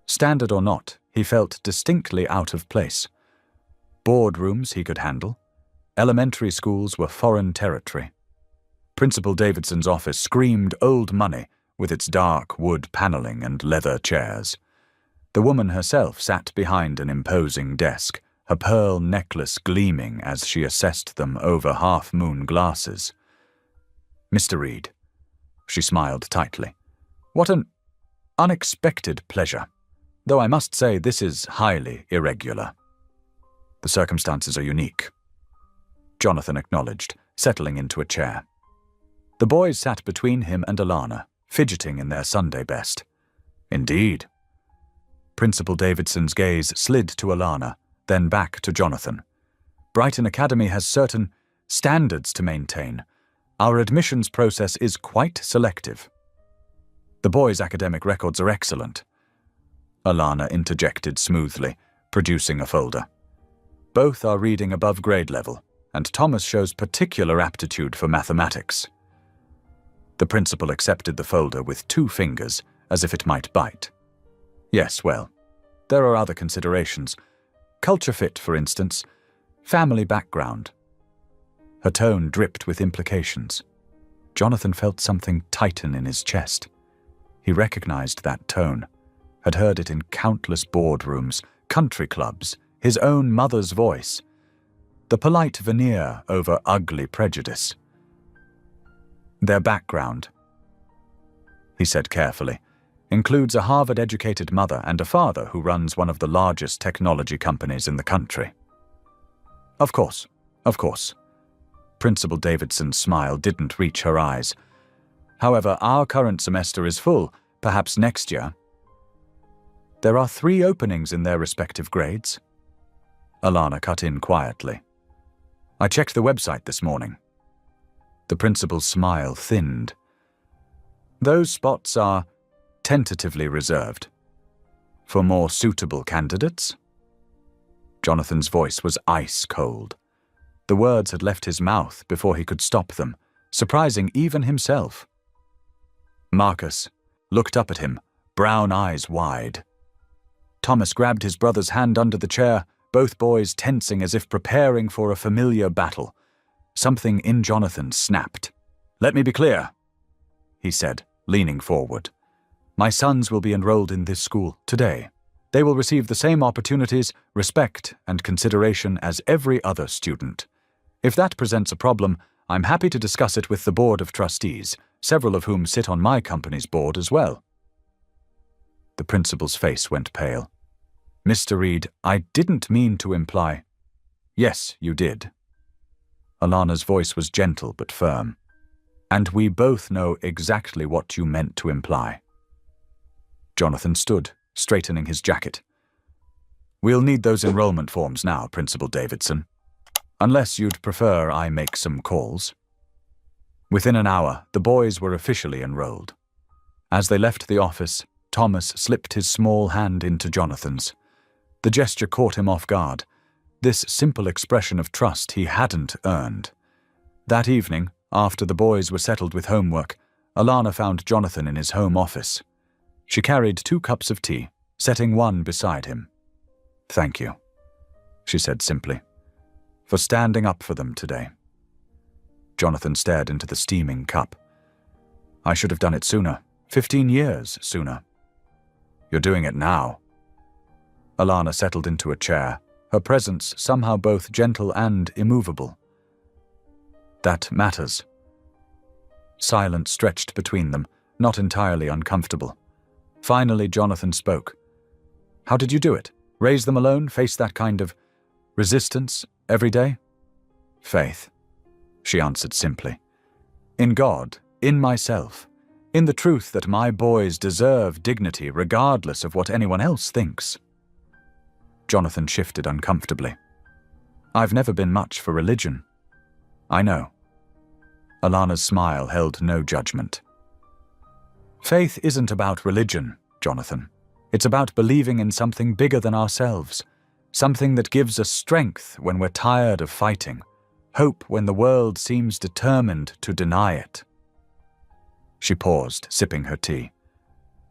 Standard or not, he felt distinctly out of place. Boardrooms he could handle. Elementary schools were foreign territory. Principal Davidson's office screamed old money with its dark wood paneling and leather chairs. The woman herself sat behind an imposing desk, her pearl necklace gleaming as she assessed them over half-moon glasses. "Mr. Reed," she smiled tightly, "what an unexpected pleasure, though I must say this is highly irregular." "The circumstances are unique," Jonathan acknowledged, settling into a chair. The boys sat between him and Alana, fidgeting in their Sunday best. "Indeed." Principal Davidson's gaze slid to Alana, then back to Jonathan. "Brighton Academy has certain standards to maintain. Our admissions process is quite selective." "The boys' academic records are excellent," Alana interjected smoothly, producing a folder. "Both are reading above grade level, and Thomas shows particular aptitude for mathematics." The principal accepted the folder with 2 fingers, as if it might bite. "Yes, well, there are other considerations. Culture fit, for instance. Family background." Her tone dripped with implications. Jonathan felt something tighten in his chest. He recognized that tone, had heard it in countless boardrooms, country clubs, his own mother's voice. The polite veneer over ugly prejudice. "Their background," he said carefully, "includes a Harvard-educated mother and a father who runs one of the largest technology companies in the country." Of course. Principal Davidson's smile didn't reach her eyes. "However, our current semester is full, perhaps next year." "There are 3 openings in their respective grades." Alana cut in quietly. "I checked the website this morning." The principal's smile thinned. "Those spots are tentatively reserved. For more suitable candidates?" Jonathan's voice was ice cold. The words had left his mouth before he could stop them, surprising even himself. Marcus looked up at him, brown eyes wide. Thomas grabbed his brother's hand under the chair, both boys tensing as if preparing for a familiar battle. Something in Jonathan snapped. "Let me be clear," he said, leaning forward. "My sons will be enrolled in this school today. They will receive the same opportunities, respect, and consideration as every other student. If that presents a problem, I'm happy to discuss it with the Board of Trustees, several of whom sit on my company's board as well." The principal's face went pale. "Mr. Reed, I didn't mean to imply—" "Yes, you did." Alana's voice was gentle but firm. "And we both know exactly what you meant to imply." Jonathan stood, straightening his jacket. "We'll need those enrollment forms now, Principal Davidson. Unless you'd prefer I make some calls." Within an hour, the boys were officially enrolled. As they left the office, Thomas slipped his small hand into Jonathan's. The gesture caught him off guard. This simple expression of trust he hadn't earned. That evening, after the boys were settled with homework, Alana found Jonathan in his home office. She carried 2 cups of tea, setting one beside him. "Thank you," she said simply, "for standing up for them today." Jonathan stared into the steaming cup. "I should have done it sooner, 15 years sooner." "You're doing it now." Alana settled into a chair, her presence somehow both gentle and immovable. "That matters." Silence stretched between them, not entirely uncomfortable. Finally, Jonathan spoke. "How did you do it? Raise them alone? Face that kind of resistance every day?" "Faith," she answered simply. "In God, in myself, in the truth that my boys deserve dignity regardless of what anyone else thinks." Jonathan shifted uncomfortably. "I've never been much for religion." "I know." Alana's smile held no judgment. "Faith isn't about religion, Jonathan. It's about believing in something bigger than ourselves, something that gives us strength when we're tired of fighting, hope when the world seems determined to deny it." She paused, sipping her tea.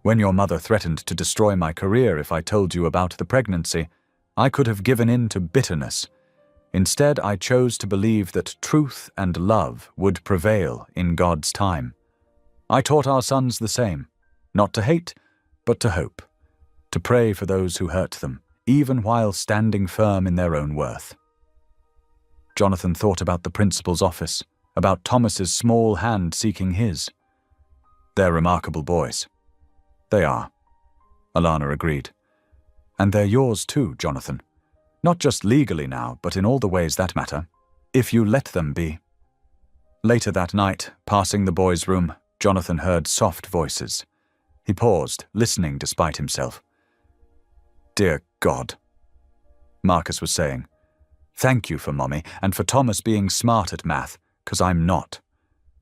"When your mother threatened to destroy my career if I told you about the pregnancy, I could have given in to bitterness. Instead, I chose to believe that truth and love would prevail in God's time. I taught our sons the same, not to hate, but to hope, to pray for those who hurt them, even while standing firm in their own worth." Jonathan thought about the principal's office, about Thomas's small hand seeking his. "They're remarkable boys." "They are," Alana agreed. "And they're yours too, Jonathan. Not just legally now, but in all the ways that matter, if you let them be." Later that night, passing the boys' room, Jonathan heard soft voices. He paused, listening despite himself. "Dear God," Marcus was saying, "thank you for Mommy and for Thomas being smart at math, 'cause I'm not.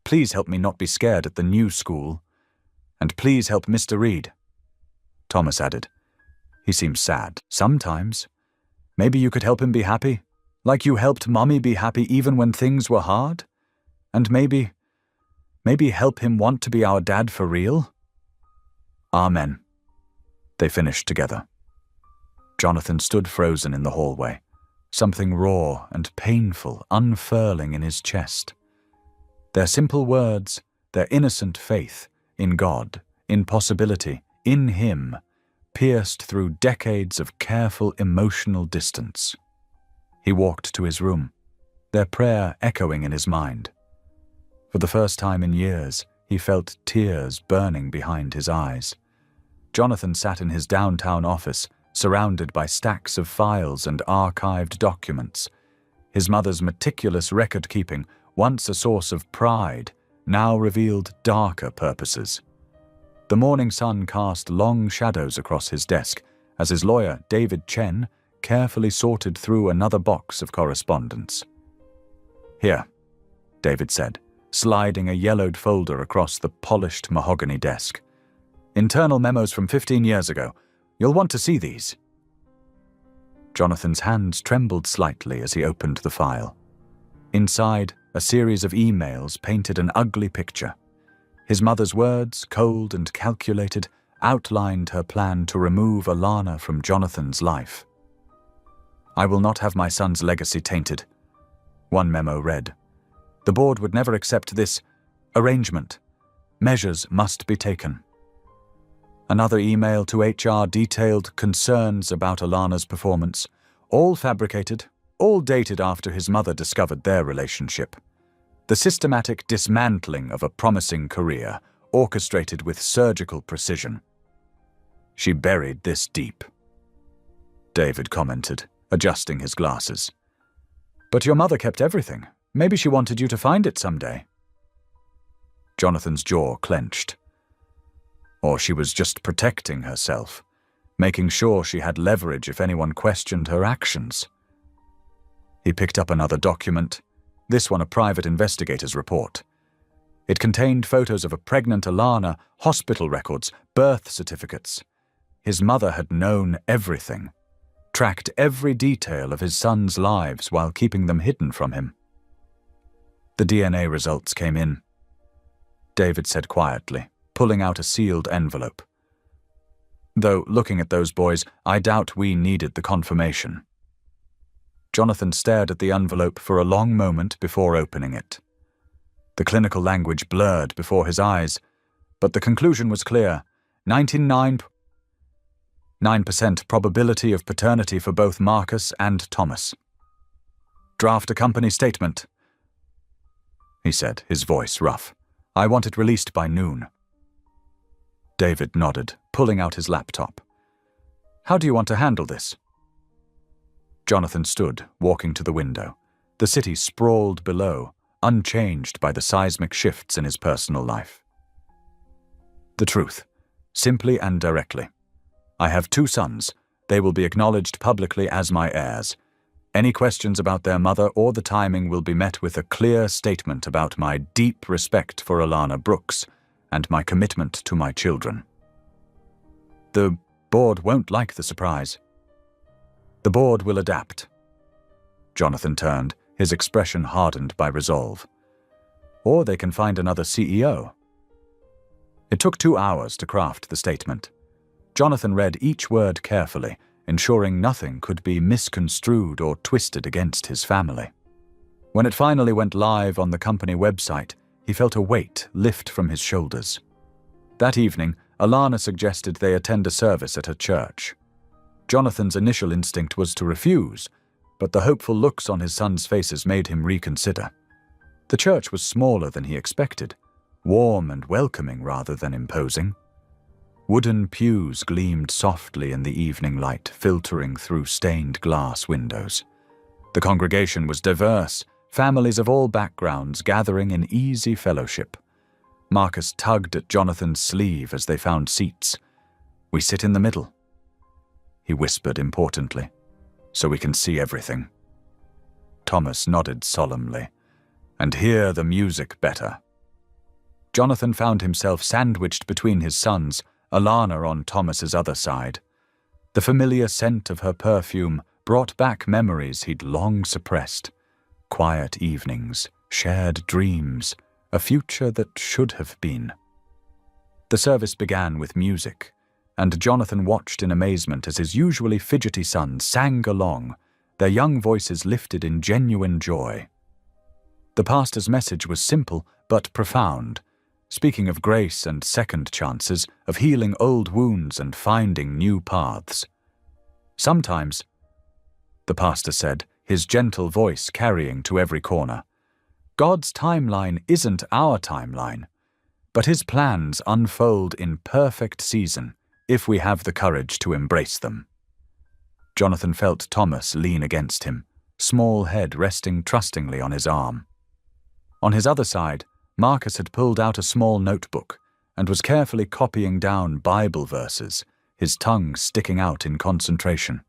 Please help me not be scared at the new school. And please help Mr. Reed." Thomas added, "He seems sad, sometimes. Maybe you could help him be happy, like you helped Mommy be happy even when things were hard? And maybe help him want to be our dad for real?" "Amen." They finished together. Jonathan stood frozen in the hallway, something raw and painful unfurling in his chest. Their simple words, their innocent faith in God, in possibility, in Him, pierced through decades of careful emotional distance. He walked to his room, their prayer echoing in his mind. For the first time in years, he felt tears burning behind his eyes. Jonathan sat in his downtown office, surrounded by stacks of files and archived documents. His mother's meticulous record-keeping, once a source of pride, now revealed darker purposes. The morning sun cast long shadows across his desk as his lawyer, David Chen, carefully sorted through another box of correspondence. "Here," David said, sliding a yellowed folder across the polished mahogany desk. "Internal memos from 15 years ago. You'll want to see these." Jonathan's hands trembled slightly as he opened the file. Inside, a series of emails painted an ugly picture. His mother's words, cold and calculated, outlined her plan to remove Alana from Jonathan's life. "I will not have my son's legacy tainted," one memo read. "The board would never accept this arrangement. Measures must be taken." Another email to HR detailed concerns about Alana's performance, all fabricated, all dated after his mother discovered their relationship. The systematic dismantling of a promising career, orchestrated with surgical precision. "She buried this deep," David commented, adjusting his glasses. "But your mother kept everything. Maybe she wanted you to find it someday." Jonathan's jaw clenched. Or she was just protecting herself, making sure she had leverage if anyone questioned her actions. He picked up another document, this one a private investigator's report. It contained photos of a pregnant Alana, hospital records, birth certificates. His mother had known everything, tracked every detail of his sons' lives while keeping them hidden from him. The DNA results came in. David said quietly, pulling out a sealed envelope. Though, looking at those boys, I doubt we needed the confirmation. Jonathan stared at the envelope for a long moment before opening it. The clinical language blurred before his eyes, but the conclusion was clear. 99.9% probability of paternity for both Marcus and Thomas. Draft a company statement, he said, his voice rough. I want it released by noon. David nodded, pulling out his laptop. How do you want to handle this? Jonathan stood, walking to the window. The city sprawled below, unchanged by the seismic shifts in his personal life. The truth, simply and directly. I have 2 sons. They will be acknowledged publicly as my heirs. Any questions about their mother or the timing will be met with a clear statement about my deep respect for Alana Brooks and my commitment to my children. The board won't like the surprise. The board will adapt. Jonathan turned, his expression hardened by resolve. Or they can find another CEO. It took 2 hours to craft the statement. Jonathan read each word carefully, ensuring nothing could be misconstrued or twisted against his family. When it finally went live on the company website, he felt a weight lift from his shoulders. That evening, Alana suggested they attend a service at her church. Jonathan's initial instinct was to refuse, but the hopeful looks on his sons' faces made him reconsider. The church was smaller than he expected, warm and welcoming rather than imposing. Wooden pews gleamed softly in the evening light, filtering through stained glass windows. The congregation was diverse, families of all backgrounds gathering in easy fellowship. Marcus tugged at Jonathan's sleeve as they found seats. We sit in the middle, he whispered importantly, so we can see everything. Thomas nodded solemnly, and hear the music better. Jonathan found himself sandwiched between his sons, Alana on Thomas's other side. The familiar scent of her perfume brought back memories he'd long suppressed. Quiet evenings, shared dreams, a future that should have been. The service began with music, and Jonathan watched in amazement as his usually fidgety sons sang along, their young voices lifted in genuine joy. The pastor's message was simple but profound, speaking of grace and second chances, of healing old wounds and finding new paths. Sometimes, the pastor said, his gentle voice carrying to every corner, God's timeline isn't our timeline, but his plans unfold in perfect season if we have the courage to embrace them. Jonathan felt Thomas lean against him, small head resting trustingly on his arm. On his other side, Marcus had pulled out a small notebook and was carefully copying down Bible verses, his tongue sticking out in concentration.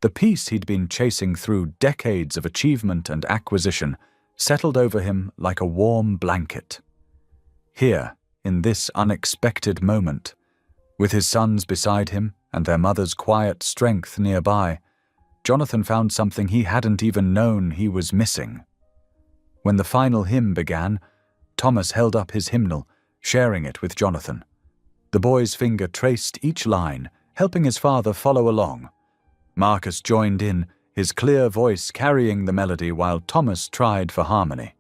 The peace he'd been chasing through decades of achievement and acquisition settled over him like a warm blanket. Here, in this unexpected moment, with his sons beside him and their mother's quiet strength nearby, Jonathan found something he hadn't even known he was missing. When the final hymn began, Thomas held up his hymnal, sharing it with Jonathan. The boy's finger traced each line, helping his father follow along. Marcus joined in, his clear voice carrying the melody while Thomas tried for harmony.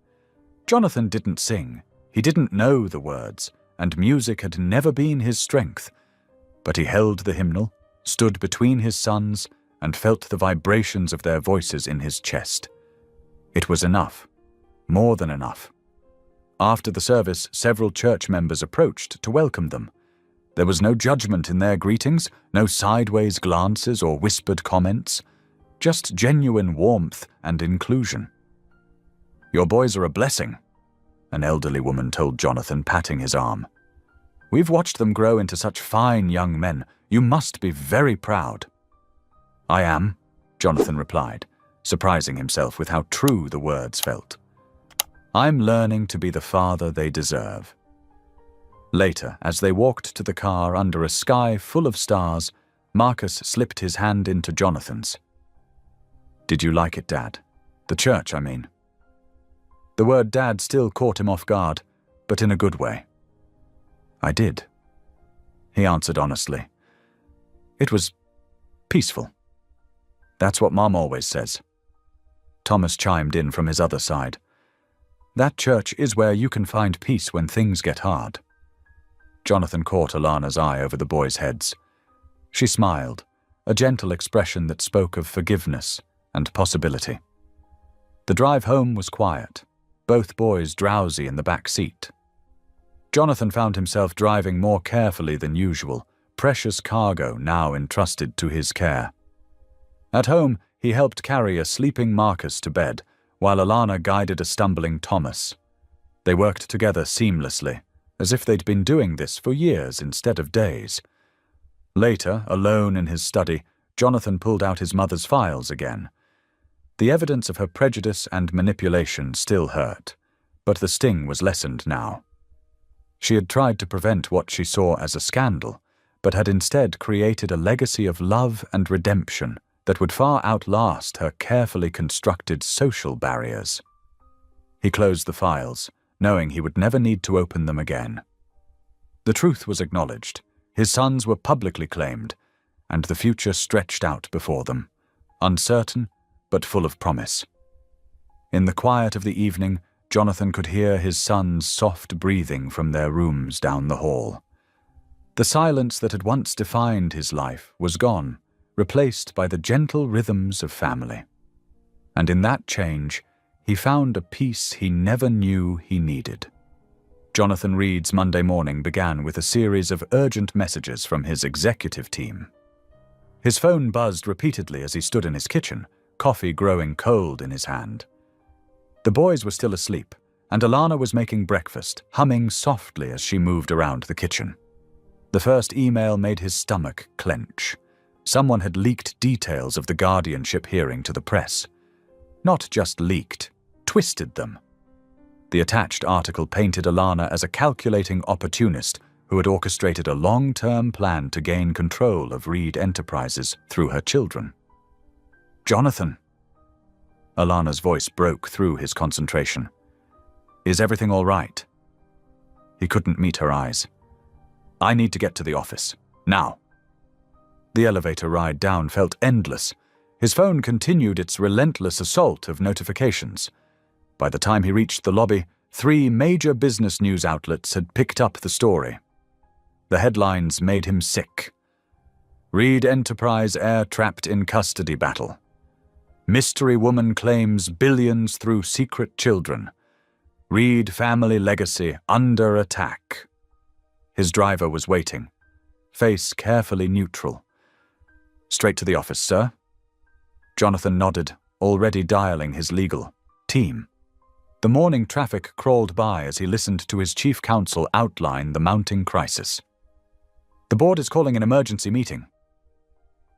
Jonathan didn't sing, he didn't know the words, and music had never been his strength. But he held the hymnal, stood between his sons, and felt the vibrations of their voices in his chest. It was enough, more than enough. After the service, several church members approached to welcome them. There was no judgment in their greetings, no sideways glances or whispered comments, just genuine warmth and inclusion. Your boys are a blessing, an elderly woman told Jonathan, patting his arm. We've watched them grow into such fine young men. You must be very proud. I am, Jonathan replied, surprising himself with how true the words felt. I'm learning to be the father they deserve." Later, as they walked to the car under a sky full of stars, Marcus slipped his hand into Jonathan's. "Did you like it, Dad? The church, I mean." The word Dad still caught him off guard, but in a good way. "I did," he answered honestly. "It was peaceful. That's what Mom always says." Thomas chimed in from his other side. "That church is where you can find peace when things get hard." Jonathan caught Alana's eye over the boys' heads. She smiled, a gentle expression that spoke of forgiveness and possibility. The drive home was quiet, both boys drowsy in the back seat. Jonathan found himself driving more carefully than usual, precious cargo now entrusted to his care. At home, he helped carry a sleeping Marcus to bed, while Alana guided a stumbling Thomas. They worked together seamlessly, as if they'd been doing this for years instead of days. Later, alone in his study, Jonathan pulled out his mother's files again. The evidence of her prejudice and manipulation still hurt, but the sting was lessened now. She had tried to prevent what she saw as a scandal, but had instead created a legacy of love and redemption that would far outlast her carefully constructed social barriers. He closed the files, knowing he would never need to open them again. The truth was acknowledged. His sons were publicly claimed, and the future stretched out before them, uncertain but full of promise. In the quiet of the evening, Jonathan could hear his sons' soft breathing from their rooms down the hall. The silence that had once defined his life was gone, replaced by the gentle rhythms of family. And in that change, he found a peace he never knew he needed. Jonathan Reed's Monday morning began with a series of urgent messages from his executive team. His phone buzzed repeatedly as he stood in his kitchen, coffee growing cold in his hand. The boys were still asleep, and Alana was making breakfast, humming softly as she moved around the kitchen. The first email made his stomach clench. Someone had leaked details of the guardianship hearing to the press. Not just leaked, twisted them. The attached article painted Alana as a calculating opportunist who had orchestrated a long-term plan to gain control of Reed Enterprises through her children. "Jonathan." Alana's voice broke through his concentration. "Is everything all right?" He couldn't meet her eyes. "I need to get to the office. Now." The elevator ride down felt endless. His phone continued its relentless assault of notifications. By the time he reached the lobby, 3 major business news outlets had picked up the story. The headlines made him sick. Reed Enterprise heir trapped in custody battle. Mystery woman claims billions through secret children. Reed family legacy under attack. His driver was waiting, face carefully neutral. "Straight to the office, sir." Jonathan nodded, already dialing his legal team. The morning traffic crawled by as he listened to his chief counsel outline the mounting crisis. "The board is calling an emergency meeting,"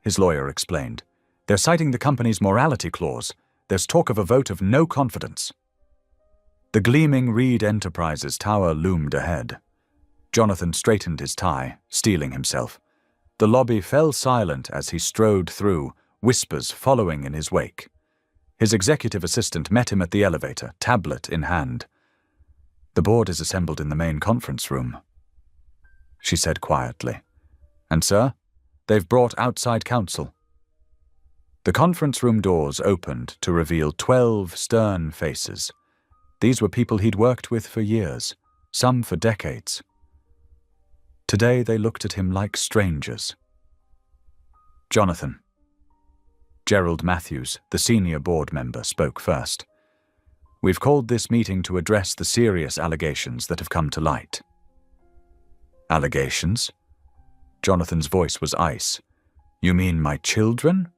his lawyer explained. "They're citing the company's morality clause. There's talk of a vote of no confidence." The gleaming Reed Enterprises tower loomed ahead. Jonathan straightened his tie, steeling himself. The lobby fell silent as he strode through, whispers following in his wake. His executive assistant met him at the elevator, tablet in hand. "The board is assembled in the main conference room," she said quietly. "And, sir, they've brought outside counsel." The conference room doors opened to reveal 12 stern faces. These were people he'd worked with for years, some for decades. Today they looked at him like strangers. "Jonathan." Gerald Matthews, the senior board member, spoke first. "We've called this meeting to address the serious allegations that have come to light." "Allegations?" Jonathan's voice was ice. "You mean my children?"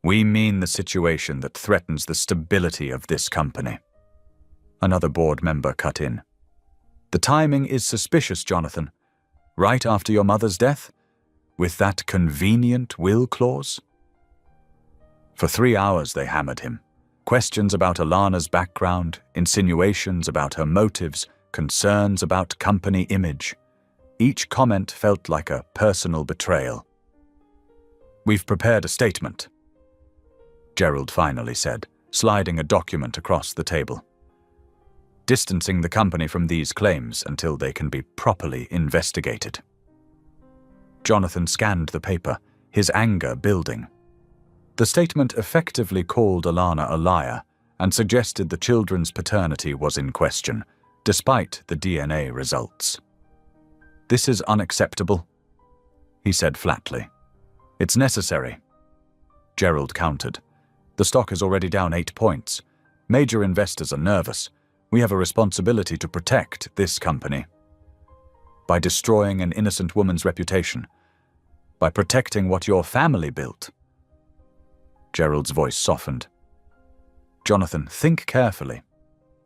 "We mean the situation that threatens the stability of this company." Another board member cut in. "The timing is suspicious, Jonathan. Right after your mother's death? With that convenient will clause?" For 3 hours they hammered him, Questions about Alana's background, insinuations about her motives, concerns about company image. Each comment felt like a personal betrayal. "We've prepared a statement," Gerald finally said, sliding a document across the table. "Distancing the company from these claims until they can be properly investigated." Jonathan scanned the paper, his anger building. The statement effectively called Alana a liar and suggested the children's paternity was in question, despite the DNA results. "This is unacceptable," he said flatly. "It's necessary," Gerald countered. "The stock is already down 8 points. Major investors are nervous. We have a responsibility to protect this company. By destroying an innocent woman's reputation. By protecting what your family built." Gerald's voice softened. "Jonathan, think carefully.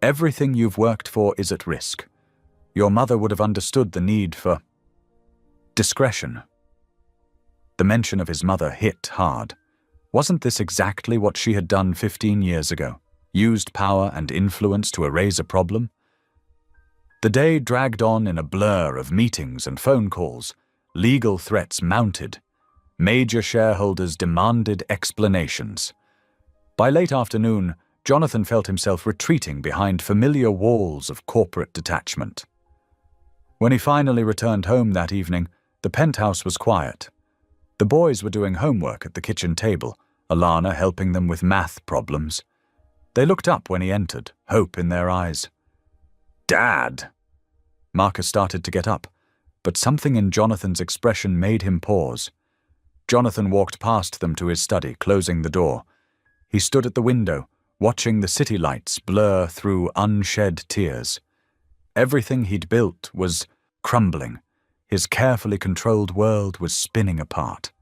Everything you've worked for is at risk. Your mother would have understood the need for discretion." The mention of his mother hit hard. Wasn't this exactly what she had done 15 years ago? Used power and influence to erase a problem? The day dragged on in a blur of meetings and phone calls. Legal threats mounted. Major shareholders demanded explanations. By late afternoon, Jonathan felt himself retreating behind familiar walls of corporate detachment. When he finally returned home that evening, the penthouse was quiet. The boys were doing homework at the kitchen table, Alana helping them with math problems. They looked up when he entered, hope in their eyes. "Dad!" Marcus started to get up, but something in Jonathan's expression made him pause. Jonathan walked past them to his study, closing the door. He stood at the window, watching the city lights blur through unshed tears. Everything he'd built was crumbling. His carefully controlled world was spinning apart.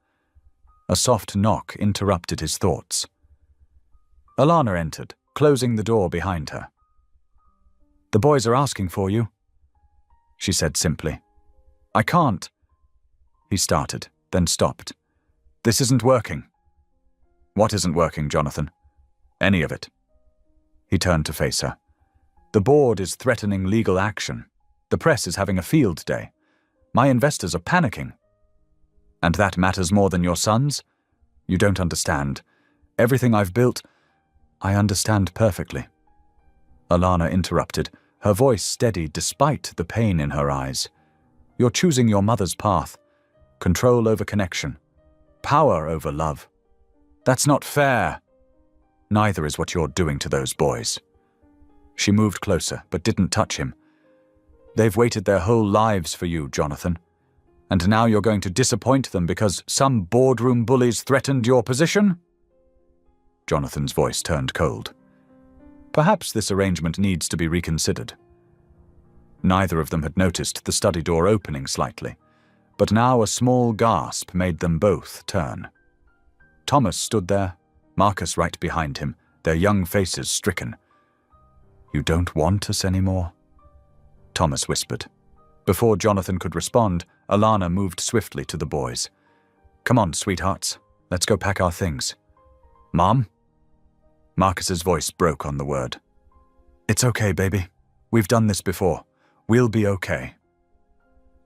A soft knock interrupted his thoughts. Alana entered, closing the door behind her. "The boys are asking for you," she said simply. "I can't." He started, then stopped. "This isn't working." "What isn't working, Jonathan?" "Any of it." He turned to face her. "The board is threatening legal action. The press is having a field day. My investors are panicking." "And that matters more than your sons? You don't understand. Everything I've built—" "I understand perfectly." Alana interrupted, her voice steady despite the pain in her eyes. "You're choosing your mother's path. Control over connection. Power over love. That's not fair. Neither is what you're doing to those boys." She moved closer, but didn't touch him. "They've waited their whole lives for you, Jonathan. And now you're going to disappoint them because some boardroom bullies threatened your position?" Jonathan's voice turned cold. "Perhaps this arrangement needs to be reconsidered." Neither of them had noticed the study door opening slightly, but now a small gasp made them both turn. Thomas stood there, Marcus right behind him, their young faces stricken. "You don't want us anymore?" Thomas whispered. Before Jonathan could respond, Alana moved swiftly to the boys. "Come on, sweethearts. Let's go pack our things." "Mom?" Marcus's voice broke on the word. "It's okay, baby. We've done this before. We'll be okay."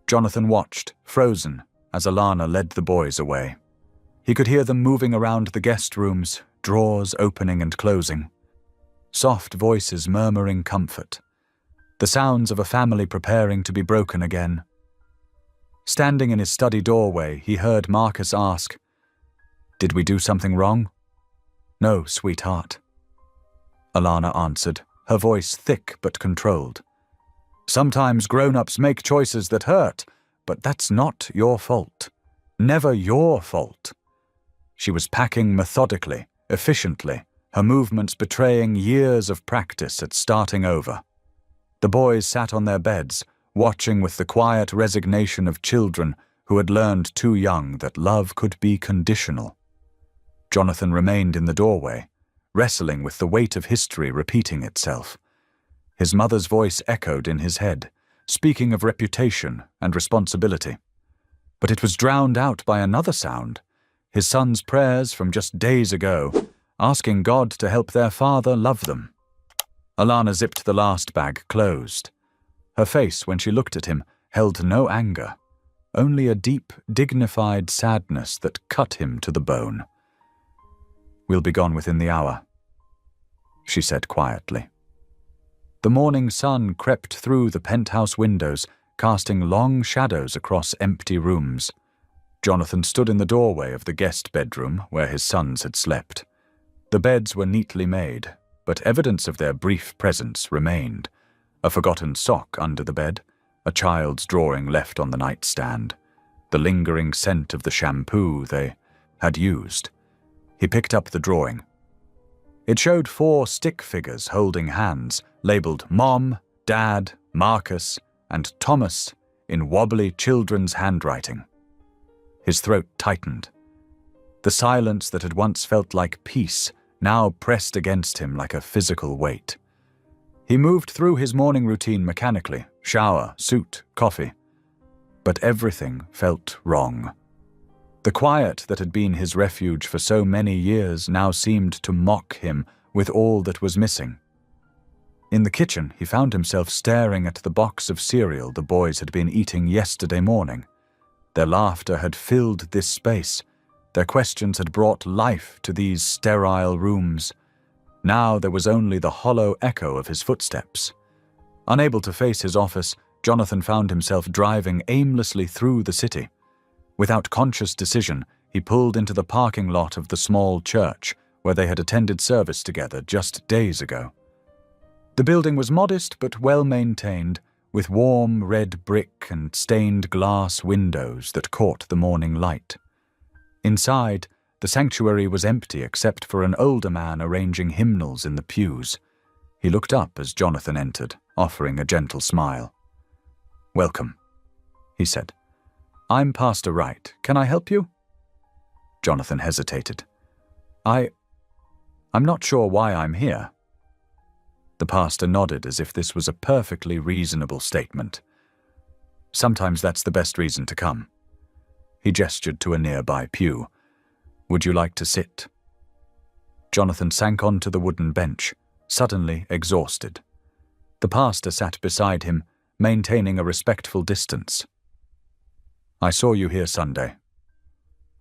Jonathan watched, frozen, as Alana led the boys away. He could hear them moving around the guest rooms, drawers opening and closing. Soft voices murmuring comfort. The sounds of a family preparing to be broken again. Standing in his study doorway, he heard Marcus ask, "Did we do something wrong?" "No, sweetheart." Alana answered, her voice thick but controlled. "Sometimes grown-ups make choices that hurt, but that's not your fault. Never your fault." She was packing methodically, efficiently, her movements betraying years of practice at starting over. The boys sat on their beds, watching with the quiet resignation of children who had learned too young that love could be conditional. Jonathan remained in the doorway, wrestling with the weight of history repeating itself. His mother's voice echoed in his head, speaking of reputation and responsibility. But it was drowned out by another sound, his son's prayers from just days ago, asking God to help their father love them. Alana zipped the last bag closed. Her face, when she looked at him, held no anger, only a deep, dignified sadness that cut him to the bone. "We'll be gone within the hour," she said quietly. The morning sun crept through the penthouse windows, casting long shadows across empty rooms. Jonathan stood in the doorway of the guest bedroom where his sons had slept. The beds were neatly made, but evidence of their brief presence remained. A forgotten sock under the bed, a child's drawing left on the nightstand, the lingering scent of the shampoo they had used. He picked up the drawing. It showed 4 stick figures holding hands, labeled Mom, Dad, Marcus, and Thomas in wobbly children's handwriting. His throat tightened. The silence that had once felt like peace now pressed against him like a physical weight. He moved through his morning routine mechanically, shower, suit, coffee. But everything felt wrong. The quiet that had been his refuge for so many years now seemed to mock him with all that was missing. In the kitchen, he found himself staring at the box of cereal the boys had been eating yesterday morning. Their laughter had filled this space. Their questions had brought life to these sterile rooms. Now there was only the hollow echo of his footsteps. Unable to face his office, Jonathan found himself driving aimlessly through the city. Without conscious decision, he pulled into the parking lot of the small church where they had attended service together just days ago. The building was modest but well-maintained, with warm red brick and stained glass windows that caught the morning light. Inside, the sanctuary was empty except for an older man arranging hymnals in the pews. He looked up as Jonathan entered, offering a gentle smile. "Welcome," he said. "I'm Pastor Wright. Can I help you?" Jonathan hesitated. I'm not sure why I'm here." The pastor nodded as if this was a perfectly reasonable statement. "Sometimes that's the best reason to come." He gestured to a nearby pew. "Would you like to sit?" Jonathan sank onto the wooden bench, suddenly exhausted. The pastor sat beside him, maintaining a respectful distance. "I saw you here Sunday,"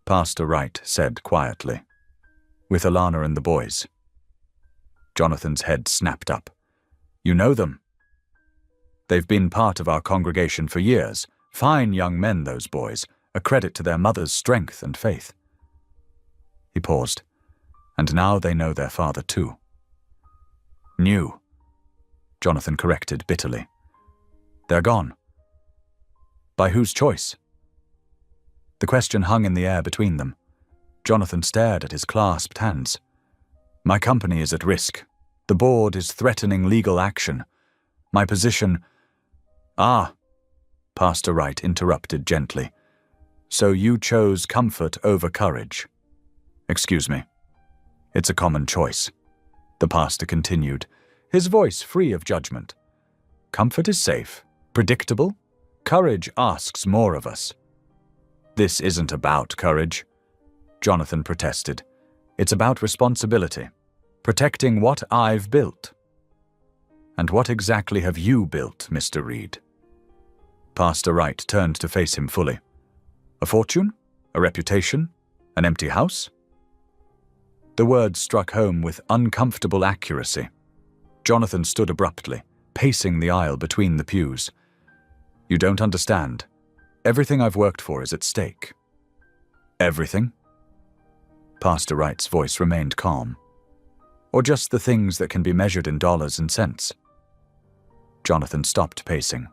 Pastor Wright said quietly, "with Alana and the boys." Jonathan's head snapped up. "You know them?" "They've been part of our congregation for years. Fine young men, those boys, a credit to their mother's strength and faith." He paused. "And now they know their father too." "Knew," Jonathan corrected bitterly. "They're gone." "By whose choice?" The question hung in the air between them. Jonathan stared at his clasped hands. "My company is at risk. The board is threatening legal action. My position—" "Ah," Pastor Wright interrupted gently. "So you chose comfort over courage." "Excuse me. It's a common choice," the pastor continued, his voice free of judgment. "Comfort is safe, predictable. Courage asks more of us." "This isn't about courage," Jonathan protested. "It's about responsibility, protecting what I've built." "And what exactly have you built, Mr. Reed?" Pastor Wright turned to face him fully. "A fortune? A reputation? An empty house?" The words struck home with uncomfortable accuracy. Jonathan stood abruptly, pacing the aisle between the pews. "You don't understand. Everything I've worked for is at stake." "Everything?" Pastor Wright's voice remained calm. "Or just the things that can be measured in dollars and cents?" Jonathan stopped pacing.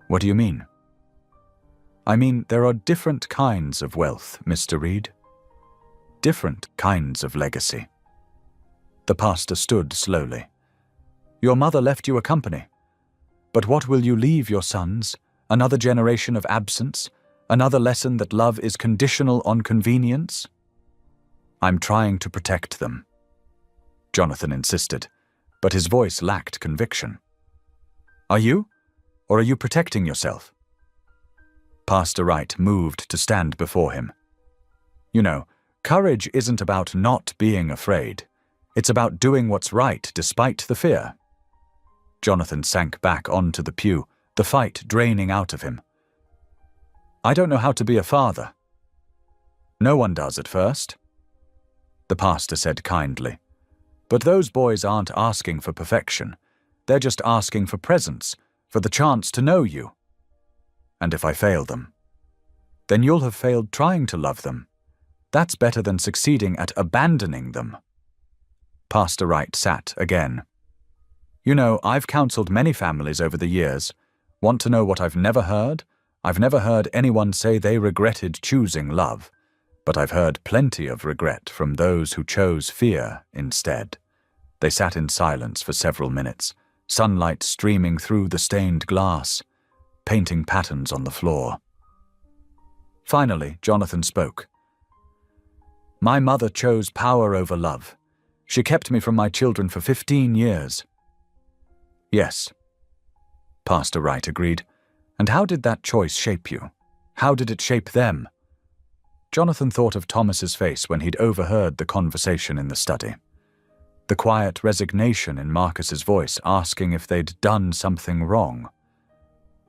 "What do you mean?" "I mean, there are different kinds of wealth, Mr. Reed. Different kinds of legacy." The pastor stood slowly. "Your mother left you a company. But what will you leave your sons? Another generation of absence? Another lesson that love is conditional on convenience?" "I'm trying to protect them," Jonathan insisted, but his voice lacked conviction. "Are you? Or are you protecting yourself?" Pastor Wright moved to stand before him. "You know, Courage isn't about not being afraid. It's about doing what's right despite the fear. Jonathan sank back onto the pew, the fight draining out of him. I don't know how to be a father. No one does at first, the pastor said kindly. But those boys aren't asking for perfection. They're just asking for presence, for the chance to know you. And if I fail them, then you'll have failed trying to love them. That's better than succeeding at abandoning them. Pastor Wright sat again. You know, I've counseled many families over the years. Want to know what I've never heard? I've never heard anyone say they regretted choosing love, but I've heard plenty of regret from those who chose fear instead. They sat in silence for several minutes, sunlight streaming through the stained glass, painting patterns on the floor. Finally, Jonathan spoke. My mother chose power over love. She kept me from my children for 15 years. Yes, Pastor Wright agreed. And how did that choice shape you? How did it shape them? Jonathan thought of Thomas's face when he'd overheard the conversation in the study. The quiet resignation in Marcus's voice, asking if they'd done something wrong.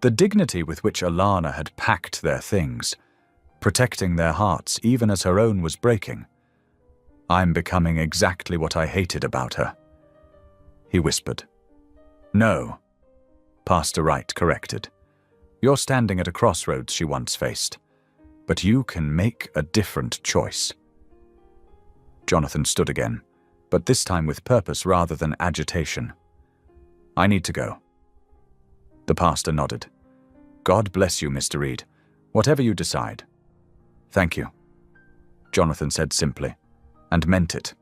The dignity with which Alana had packed their things, protecting their hearts even as her own was breaking. I'm becoming exactly what I hated about her, he whispered. No, Pastor Wright corrected. You're standing at a crossroads she once faced, but you can make a different choice. Jonathan stood again, but this time with purpose rather than agitation. I need to go. The pastor nodded. God bless you, Mr. Reed. Whatever you decide. Thank you, Jonathan said simply, and meant it.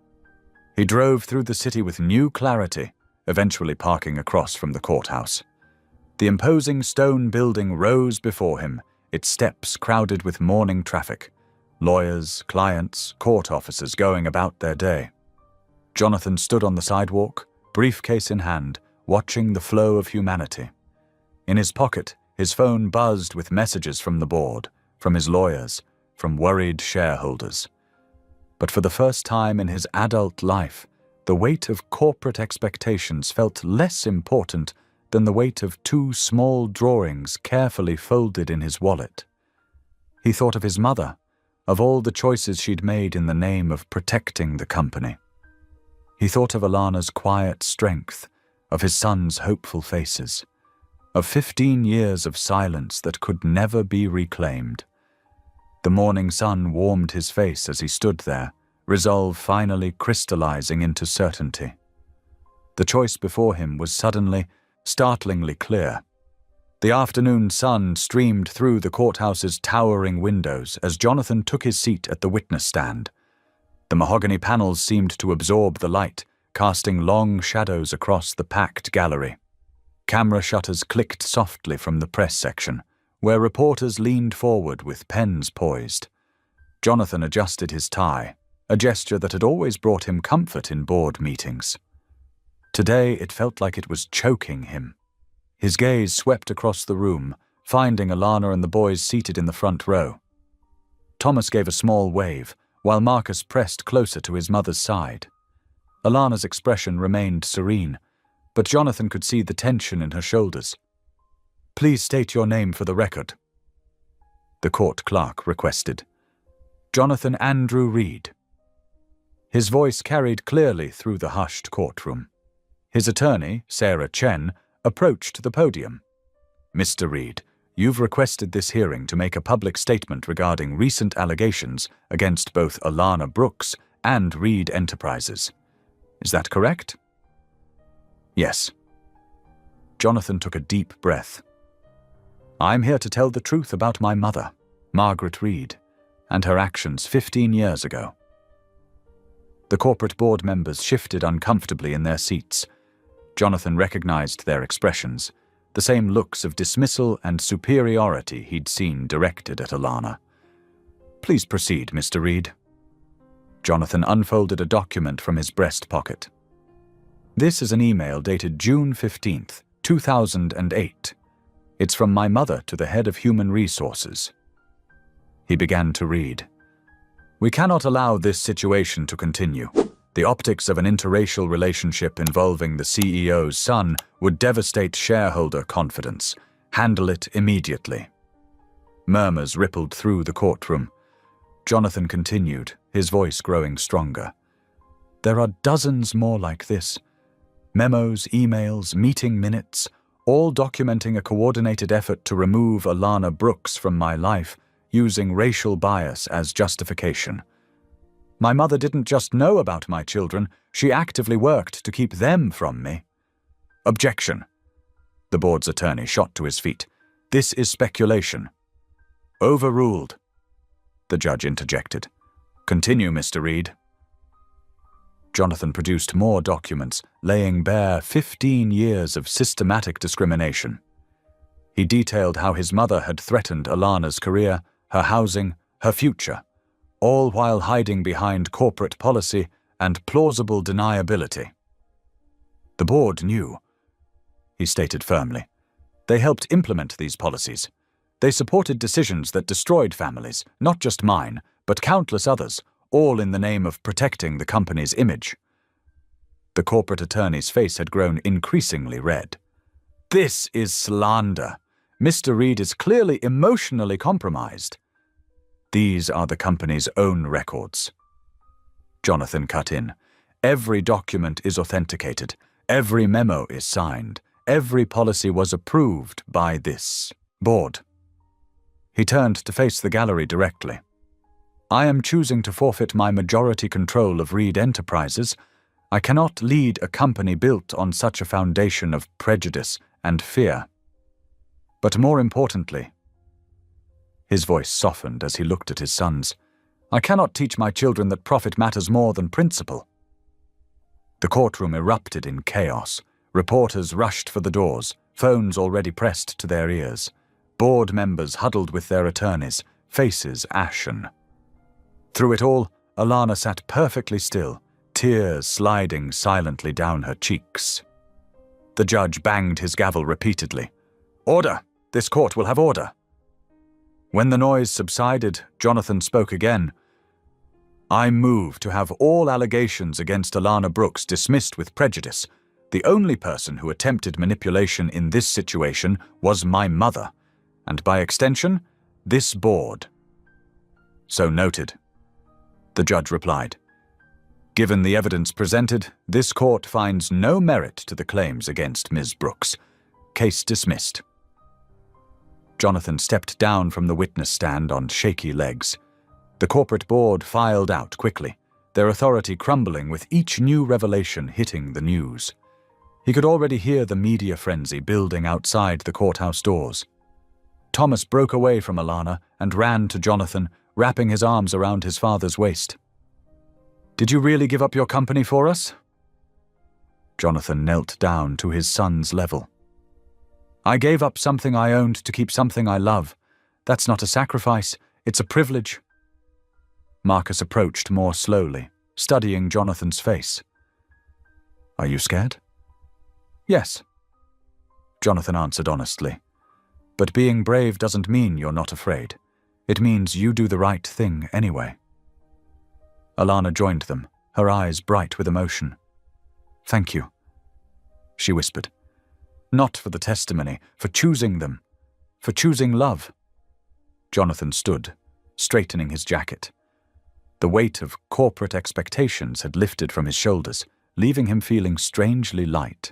He drove through the city with new clarity, eventually parking across from the courthouse. The imposing stone building rose before him, its steps crowded with morning traffic, lawyers, clients, court officers going about their day. Jonathan stood on the sidewalk, briefcase in hand, watching the flow of humanity. In his pocket, his phone buzzed with messages from the board, from his lawyers, from worried shareholders. But for the first time in his adult life, the weight of corporate expectations felt less important than the weight of 2 small drawings carefully folded in his wallet. He thought of his mother, of all the choices she'd made in the name of protecting the company. He thought of Alana's quiet strength, of his son's hopeful faces, of 15 years of silence that could never be reclaimed. The morning sun warmed his face as he stood there, resolve finally crystallizing into certainty. The choice before him was suddenly, startlingly clear. The afternoon sun streamed through the courthouse's towering windows as Jonathan took his seat at the witness stand. The mahogany panels seemed to absorb the light, casting long shadows across the packed gallery. Camera shutters clicked softly from the press section, where reporters leaned forward with pens poised. Jonathan adjusted his tie, a gesture that had always brought him comfort in board meetings. Today it felt like it was choking him. His gaze swept across the room, finding Alana and the boys seated in the front row. Thomas gave a small wave, while Marcus pressed closer to his mother's side. Alana's expression remained serene, but Jonathan could see the tension in her shoulders. Please state your name for the record, the court clerk requested. Jonathan Andrew Reed. His voice carried clearly through the hushed courtroom. His attorney, Sarah Chen, approached the podium. Mr. Reed, you've requested this hearing to make a public statement regarding recent allegations against both Alana Brooks and Reed Enterprises. Is that correct? Yes. Jonathan took a deep breath. I'm here to tell the truth about my mother, Margaret Reed, and her actions 15 years ago. The corporate board members shifted uncomfortably in their seats. Jonathan recognized their expressions, the same looks of dismissal and superiority he'd seen directed at Alana. Please proceed, Mr. Reed. Jonathan unfolded a document from his breast pocket. This is an email dated June 15th, 2008. It's from my mother to the head of Human Resources. He began to read. We cannot allow this situation to continue. The optics of an interracial relationship involving the CEO's son would devastate shareholder confidence. Handle it immediately. Murmurs rippled through the courtroom. Jonathan continued, his voice growing stronger. There are dozens more like this. Memos, emails, meeting minutes, all documenting a coordinated effort to remove Alana Brooks from my life, using racial bias as justification. My mother didn't just know about my children, she actively worked to keep them from me. Objection. The board's attorney shot to his feet. This is speculation. Overruled. The judge interjected. Continue, Mr. Reed. Jonathan produced more documents, laying bare 15 years of systematic discrimination. He detailed how his mother had threatened Alana's career, her housing, her future, all while hiding behind corporate policy and plausible deniability. The board knew, he stated firmly. They helped implement these policies. They supported decisions that destroyed families, not just mine, but countless others, all in the name of protecting the company's image. The corporate attorney's face had grown increasingly red. This is slander. Mr. Reed is clearly emotionally compromised. These are the company's own records. Jonathan cut in. Every document is authenticated. Every memo is signed. Every policy was approved by this board. He turned to face the gallery directly. I am choosing to forfeit my majority control of Reed Enterprises. I cannot lead a company built on such a foundation of prejudice and fear. But more importantly, his voice softened as he looked at his sons, I cannot teach my children that profit matters more than principle. The courtroom erupted in chaos. Reporters rushed for the doors, phones already pressed to their ears. Board members huddled with their attorneys, faces ashen. Through it all, Alana sat perfectly still, tears sliding silently down her cheeks. The judge banged his gavel repeatedly. Order! This court will have order. When the noise subsided, Jonathan spoke again. I move to have all allegations against Alana Brooks dismissed with prejudice. The only person who attempted manipulation in this situation was my mother, and by extension, this board. So noted. The judge replied. Given the evidence presented, this court finds no merit to the claims against Ms. Brooks. Case dismissed. Jonathan stepped down from the witness stand on shaky legs. The corporate board filed out quickly, their authority crumbling with each new revelation hitting the news. He could already hear the media frenzy building outside the courthouse doors. Thomas broke away from Alana and ran to Jonathan, wrapping his arms around his father's waist. Did you really give up your company for us? Jonathan knelt down to his son's level. I gave up something I owned to keep something I love. That's not a sacrifice, it's a privilege. Marcus approached more slowly, studying Jonathan's face. Are you scared? Yes, Jonathan answered honestly. But being brave doesn't mean you're not afraid. It means you do the right thing anyway. Alana joined them, her eyes bright with emotion. Thank you, she whispered. Not for the testimony, for choosing them, for choosing love. Jonathan stood, straightening his jacket. The weight of corporate expectations had lifted from his shoulders, leaving him feeling strangely light.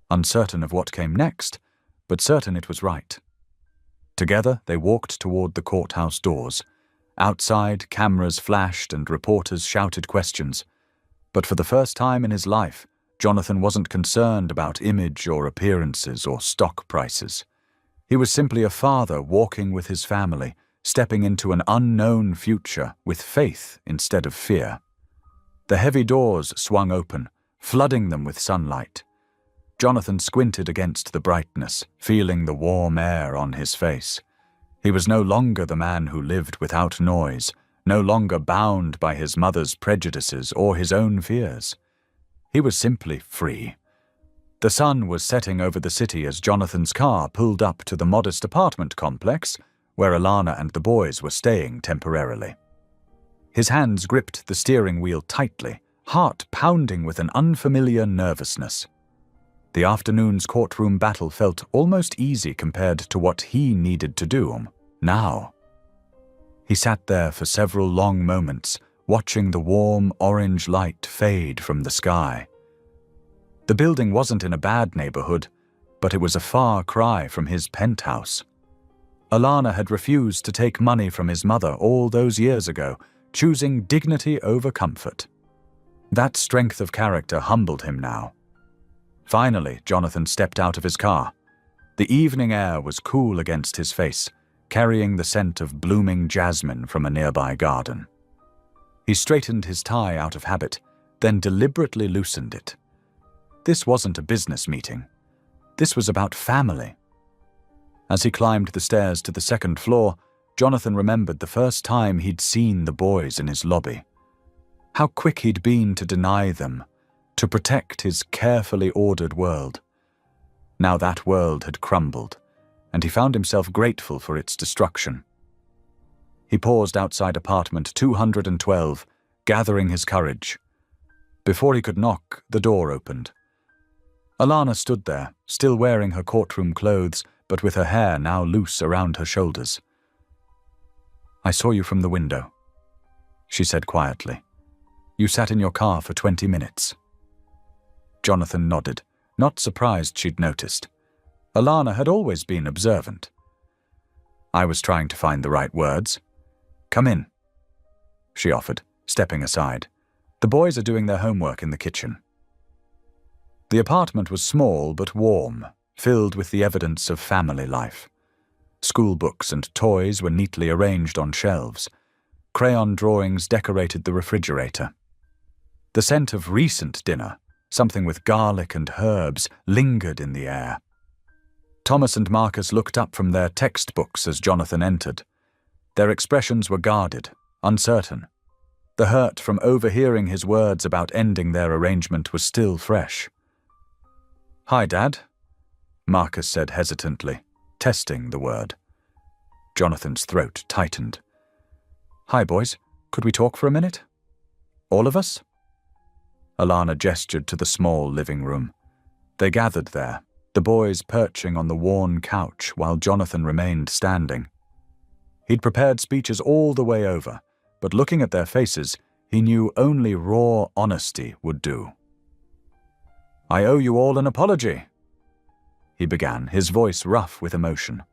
Uncertain of what came next, but certain it was right. Together, they walked toward the courthouse doors. Outside, cameras flashed and reporters shouted questions. But for the first time in his life, Jonathan wasn't concerned about image or appearances or stock prices. He was simply a father walking with his family, stepping into an unknown future with faith instead of fear. The heavy doors swung open, flooding them with sunlight. Jonathan squinted against the brightness, feeling the warm air on his face. He was no longer the man who lived without noise, no longer bound by his mother's prejudices or his own fears. He was simply free. The sun was setting over the city as Jonathan's car pulled up to the modest apartment complex where Alana and the boys were staying temporarily. His hands gripped the steering wheel tightly, heart pounding with an unfamiliar nervousness. The afternoon's courtroom battle felt almost easy compared to what he needed to do now. He sat there for several long moments, watching the warm orange light fade from the sky. The building wasn't in a bad neighborhood, but it was a far cry from his penthouse. Alana had refused to take money from his mother all those years ago, choosing dignity over comfort. That strength of character humbled him now. Finally, Jonathan stepped out of his car. The evening air was cool against his face, carrying the scent of blooming jasmine from a nearby garden. He straightened his tie out of habit, then deliberately loosened it. This wasn't a business meeting. This was about family. As he climbed the stairs to the second floor, Jonathan remembered the first time he'd seen the boys in his lobby. How quick he'd been to deny them, to protect his carefully ordered world. Now that world had crumbled, and he found himself grateful for its destruction. He paused outside apartment 212, gathering his courage. Before he could knock, the door opened. Alana stood there, still wearing her courtroom clothes, but with her hair now loose around her shoulders. "I saw you from the window," she said quietly. "You sat in your car for 20 minutes. Jonathan nodded, not surprised she'd noticed. Alana had always been observant. "I was trying to find the right words." "Come in," she offered, stepping aside. "The boys are doing their homework in the kitchen." The apartment was small but warm, filled with the evidence of family life. School books and toys were neatly arranged on shelves. Crayon drawings decorated the refrigerator. The scent of recent dinner, something with garlic and herbs, lingered in the air. Thomas and Marcus looked up from their textbooks as Jonathan entered. Their expressions were guarded, uncertain. The hurt from overhearing his words about ending their arrangement was still fresh. "Hi, Dad," Marcus said hesitantly, testing the word. Jonathan's throat tightened. "Hi, boys. Could we talk for a minute? All of us?" Alana gestured to the small living room. They gathered there, the boys perching on the worn couch while Jonathan remained standing. He'd prepared speeches all the way over, but looking at their faces, he knew only raw honesty would do. "I owe you all an apology," he began, his voice rough with emotion.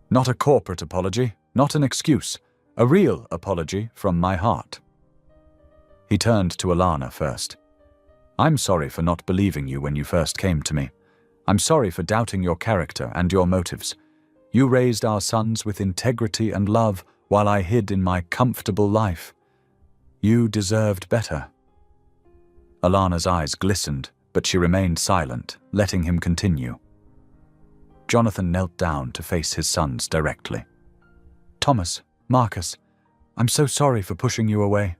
"Not a corporate apology, not an excuse, a real apology from my heart." He turned to Alana first. "I'm sorry for not believing you when you first came to me. I'm sorry for doubting your character and your motives. You raised our sons with integrity and love while I hid in my comfortable life. You deserved better." Alana's eyes glistened, but she remained silent, letting him continue. Jonathan knelt down to face his sons directly. "Thomas, Marcus, I'm so sorry for pushing you away,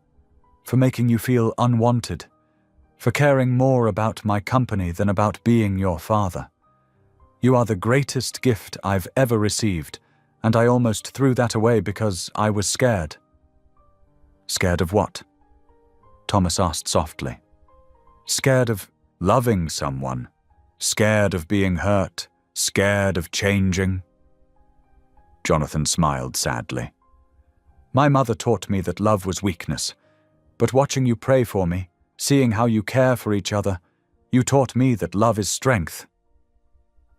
for making you feel unwanted, for caring more about my company than about being your father. You are the greatest gift I've ever received, and I almost threw that away because I was scared." "Scared of what?" Thomas asked softly. "Scared of loving someone, scared of being hurt, scared of changing." Jonathan smiled sadly. "My mother taught me that love was weakness, but watching you pray for me, seeing how you care for each other, you taught me that love is strength."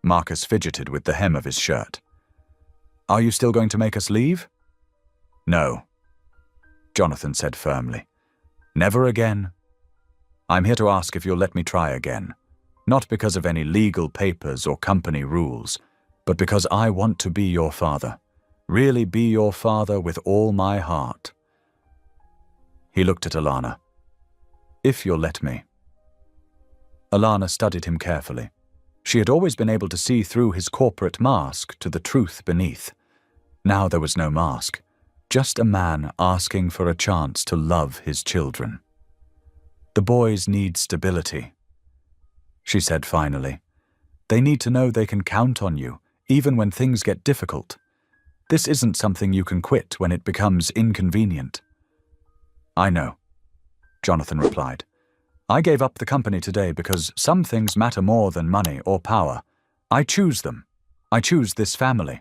Marcus fidgeted with the hem of his shirt. "Are you still going to make us leave?" "No," Jonathan said firmly. "Never again. I'm here to ask if you'll let me try again, not because of any legal papers or company rules, but because I want to be your father, really be your father with all my heart." He looked at Alana. "If you'll let me." Alana studied him carefully. She had always been able to see through his corporate mask to the truth beneath. Now there was no mask, just a man asking for a chance to love his children. "The boys need stability," she said finally. "They need to know they can count on you, even when things get difficult. This isn't something you can quit when it becomes inconvenient." I know, Jonathan replied. I gave up the company today because some things matter more than money or power. I choose them. I choose this family.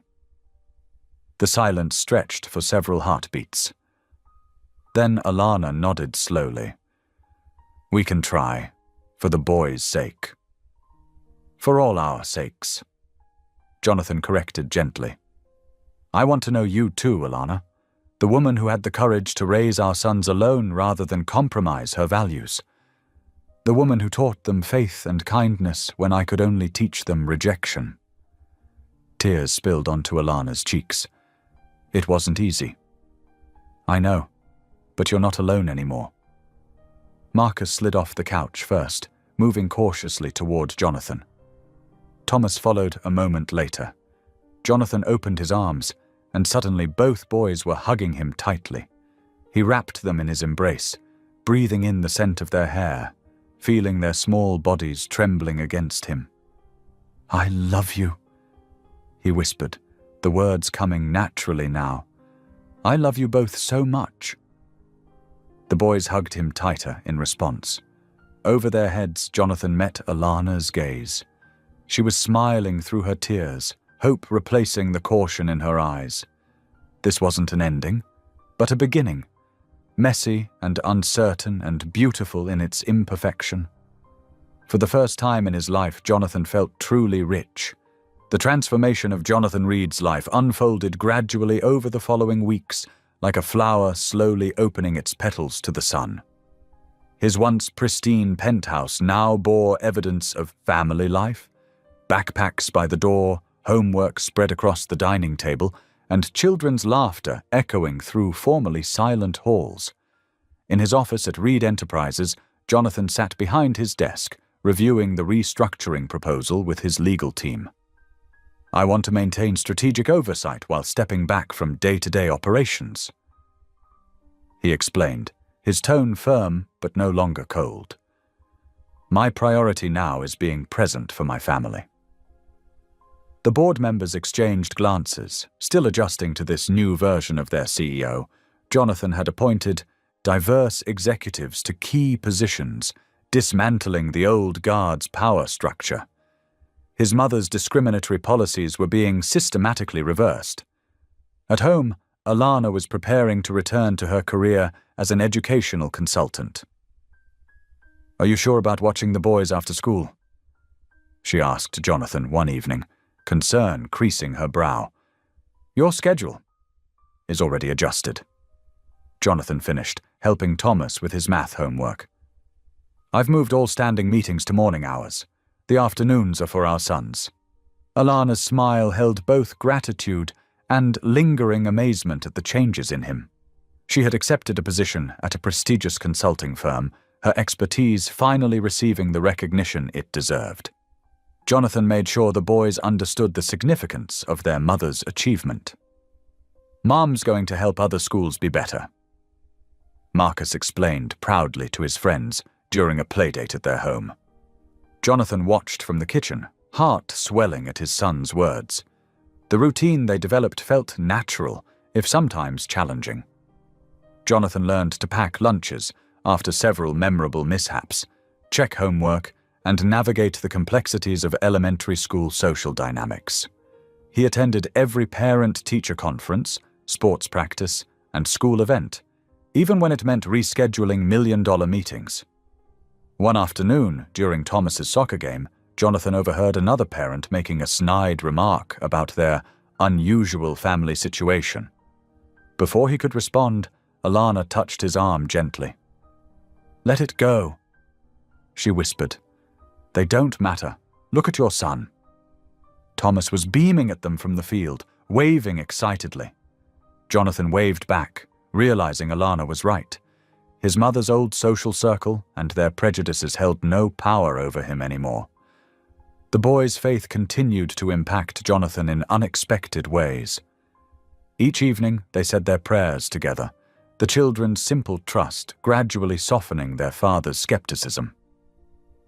The silence stretched for several heartbeats. Then Alana nodded slowly. We can try, for the boys' sake. For all our sakes, Jonathan corrected gently. I want to know you too, Alana, the woman who had the courage to raise our sons alone rather than compromise her values. The woman who taught them faith and kindness when I could only teach them rejection. Tears spilled onto Alana's cheeks. It wasn't easy. I know, but you're not alone anymore. Marcus slid off the couch first, moving cautiously toward Jonathan. Thomas followed a moment later. Jonathan opened his arms, and suddenly both boys were hugging him tightly. He wrapped them in his embrace, breathing in the scent of their hair, feeling their small bodies trembling against him. I love you, he whispered, the words coming naturally now. I love you both so much. The boys hugged him tighter in response. Over their heads, Jonathan met Alana's gaze. She was smiling through her tears, hope replacing the caution in her eyes. This wasn't an ending, but a beginning, messy and uncertain and beautiful in its imperfection. For the first time in his life, Jonathan felt truly rich. The transformation of Jonathan Reed's life unfolded gradually over the following weeks, like a flower slowly opening its petals to the sun. His once pristine penthouse now bore evidence of family life, backpacks by the door, homework spread across the dining table, and children's laughter echoing through formerly silent halls. In his office at Reed Enterprises, Jonathan sat behind his desk, reviewing the restructuring proposal with his legal team. I want to maintain strategic oversight while stepping back from day-to-day operations, he explained, his tone firm but no longer cold. My priority now is being present for my family. The board members exchanged glances, still adjusting to this new version of their CEO. Jonathan had appointed diverse executives to key positions, dismantling the old guard's power structure. His mother's discriminatory policies were being systematically reversed. At home, Alana was preparing to return to her career as an educational consultant. Are you sure about watching the boys after school? She asked Jonathan one evening, concern creasing her brow. Your schedule is already adjusted. Jonathan finished, helping Thomas with his math homework. I've moved all standing meetings to morning hours. The afternoons are for our sons. Alana's smile held both gratitude and lingering amazement at the changes in him. She had accepted a position at a prestigious consulting firm, her expertise finally receiving the recognition it deserved. Jonathan made sure the boys understood the significance of their mother's achievement. Mom's going to help other schools be better, Marcus explained proudly to his friends during a playdate at their home. Jonathan watched from the kitchen, heart swelling at his son's words. The routine they developed felt natural, if sometimes challenging. Jonathan learned to pack lunches after several memorable mishaps, check homework, and navigate the complexities of elementary school social dynamics. He attended every parent-teacher conference, sports practice, and school event, even when it meant rescheduling million-dollar meetings. One afternoon, during Thomas's soccer game, Jonathan overheard another parent making a snide remark about their unusual family situation. Before he could respond, Alana touched his arm gently. Let it go, she whispered. They don't matter. Look at your son. Thomas was beaming at them from the field, waving excitedly. Jonathan waved back, realizing Alana was right. His mother's old social circle and their prejudices held no power over him anymore. The boys' faith continued to impact Jonathan in unexpected ways. Each evening, they said their prayers together, the children's simple trust gradually softening their father's skepticism.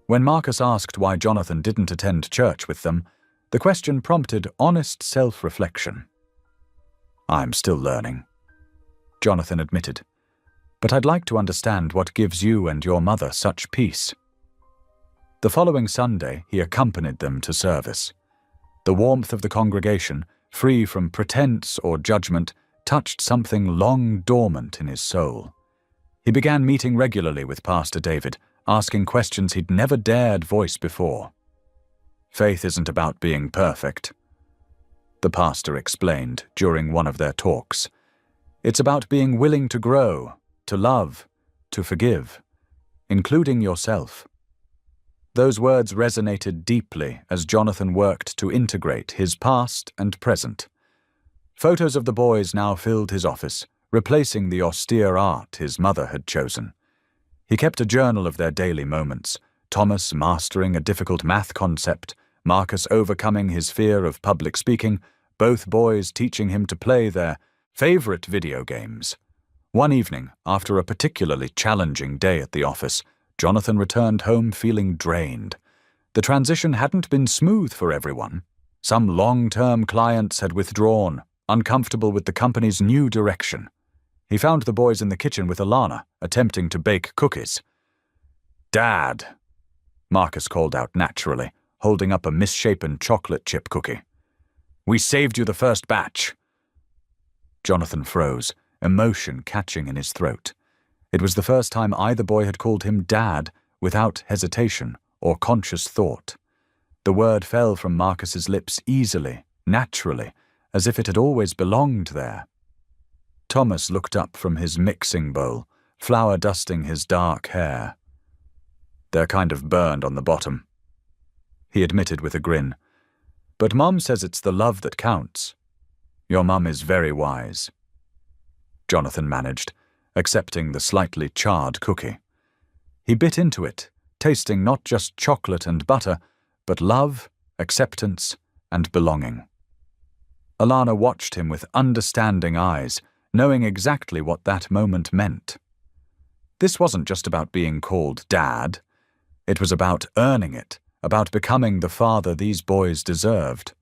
When Marcus asked why Jonathan didn't attend church with them, the question prompted honest self-reflection. I'm still learning, Jonathan admitted. but I'd like to understand what gives you and your mother such peace." The following Sunday, he accompanied them to service. The warmth of the congregation, free from pretense or judgment, touched something long dormant in his soul. He began meeting regularly with Pastor David, asking questions he'd never dared voice before. "Faith isn't about being perfect," the pastor explained during one of their talks. "It's about being willing to grow, to love, to forgive, including yourself." Those words resonated deeply as Jonathan worked to integrate his past and present. Photos of the boys now filled his office, replacing the austere art his mother had chosen. He kept a journal of their daily moments, Thomas mastering a difficult math concept, Marcus overcoming his fear of public speaking, both boys teaching him to play their favorite video games. One evening, after a particularly challenging day at the office, Jonathan returned home feeling drained. The transition hadn't been smooth for everyone. Some long-term clients had withdrawn, uncomfortable with the company's new direction. He found the boys in the kitchen with Alana, attempting to bake cookies. "Dad," Marcus called out naturally, holding up a misshapen chocolate chip cookie. "We saved you the first batch." Jonathan froze, emotion catching in his throat. It was the first time either boy had called him Dad without hesitation or conscious thought. The word fell from Marcus's lips easily, naturally, as if it had always belonged there. Thomas looked up from his mixing bowl, flour dusting his dark hair. "They're kind of burned on the bottom," he admitted with a grin. "But Mom says it's the love that counts. Your mum is very wise." Jonathan managed, accepting the slightly charred cookie. He bit into it, tasting not just chocolate and butter, but love, acceptance, and belonging. Alana watched him with understanding eyes, knowing exactly what that moment meant. This wasn't just about being called Dad. It was about earning it, about becoming the father these boys deserved.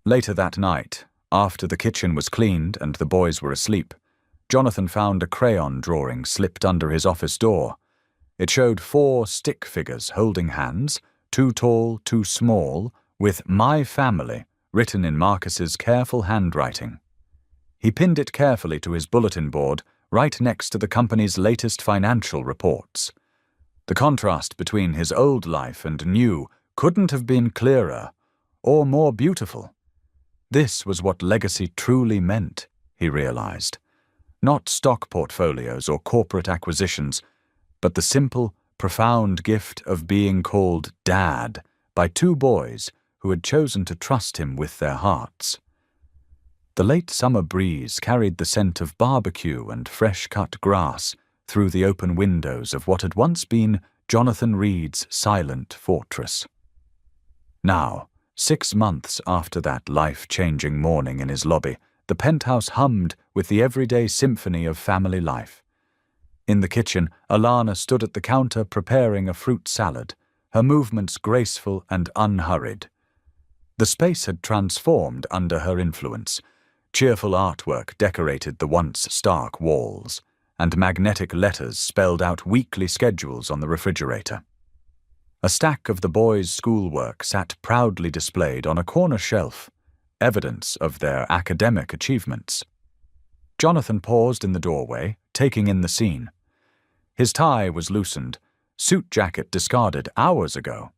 Later that night, after the kitchen was cleaned and the boys were asleep, Jonathan found a crayon drawing slipped under his office door. It showed 4 stick figures holding hands, 2 tall, 2 small, with "My Family" written in Marcus's careful handwriting. He pinned it carefully to his bulletin board right next to the company's latest financial reports. The contrast between his old life and new couldn't have been clearer or more beautiful. This was what legacy truly meant, he realized. Not stock portfolios or corporate acquisitions, but the simple, profound gift of being called Dad by 2 boys who had chosen to trust him with their hearts. The late summer breeze carried the scent of barbecue and fresh-cut grass through the open windows of what had once been Jonathan Reed's silent fortress. Now, 6 months after that life-changing morning in his lobby, the penthouse hummed with the everyday symphony of family life. In the kitchen, Alana stood at the counter preparing a fruit salad, her movements graceful and unhurried. The space had transformed under her influence. Cheerful artwork decorated the once stark walls, and magnetic letters spelled out weekly schedules on the refrigerator. A stack of the boys' schoolwork sat proudly displayed on a corner shelf, evidence of their academic achievements. Jonathan paused in the doorway, taking in the scene. His tie was loosened, suit jacket discarded hours ago.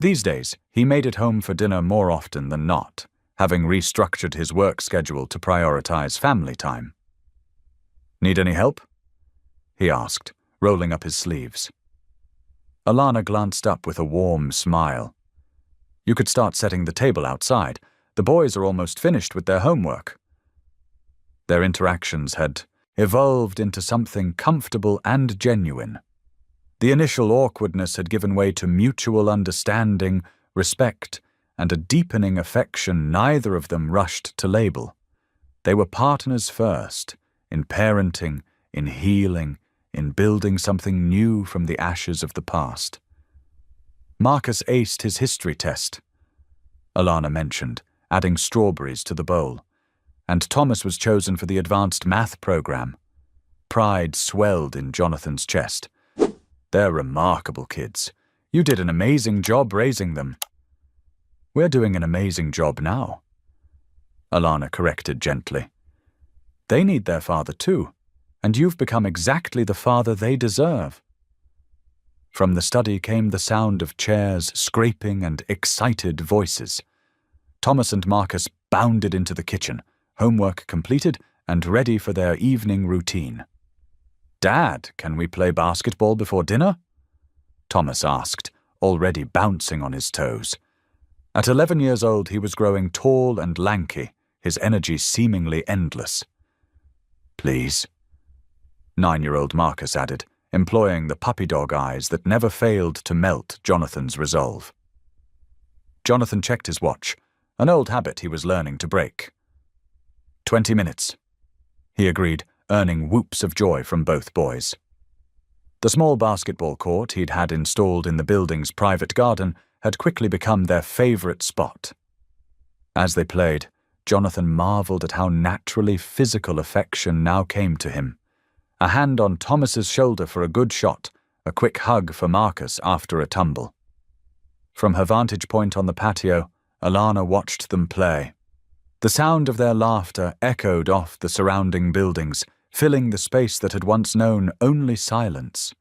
These days, he made it home for dinner more often than not, having restructured his work schedule to prioritize family time. "Need any help?" he asked, rolling up his sleeves. Alana glanced up with a warm smile. "You could start setting the table outside. The boys are almost finished with their homework." Their interactions had evolved into something comfortable and genuine. The initial awkwardness had given way to mutual understanding, respect, and a deepening affection neither of them rushed to label. They were partners first, in parenting, in healing, in building something new from the ashes of the past. Marcus aced his history test, Alana mentioned, adding strawberries to the bowl, and Thomas was chosen for the advanced math program. pride swelled in Jonathan's chest. "They're remarkable kids. You did an amazing job raising them." "We're doing an amazing job now," Alana corrected gently. "They need their father too, and you've become exactly the father they deserve." From the study came the sound of chairs scraping and excited voices. Thomas and Marcus bounded into the kitchen, homework completed and ready for their evening routine. "Dad, can we play basketball before dinner?" Thomas asked, already bouncing on his toes. At 11 years old, he was growing tall and lanky, his energy seemingly endless. "Please," 9-year-old Marcus added, employing the puppy dog eyes that never failed to melt Jonathan's resolve. Jonathan checked his watch, an old habit he was learning to break. 20 minutes, he agreed, earning whoops of joy from both boys. The small basketball court he'd had installed in the building's private garden had quickly become their favorite spot. As they played, Jonathan marveled at how naturally physical affection now came to him. A hand on Thomas's shoulder for a good shot, a quick hug for Marcus after a tumble. From her vantage point on the patio, Alana watched them play. The sound of their laughter echoed off the surrounding buildings, filling the space that had once known only silence.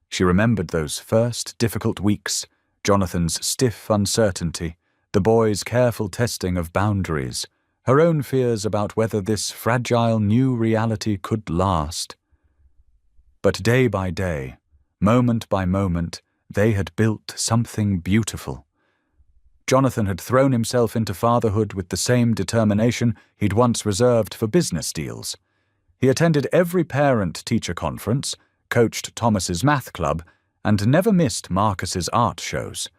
She remembered those first difficult weeks, Jonathan's stiff uncertainty, the boys' careful testing of boundaries, her own fears about whether this fragile new reality could last. But day by day, moment by moment, they had built something beautiful. Jonathan had thrown himself into fatherhood with the same determination he'd once reserved for business deals. He attended every parent-teacher conference, coached Thomas's math club, and never missed Marcus's art shows.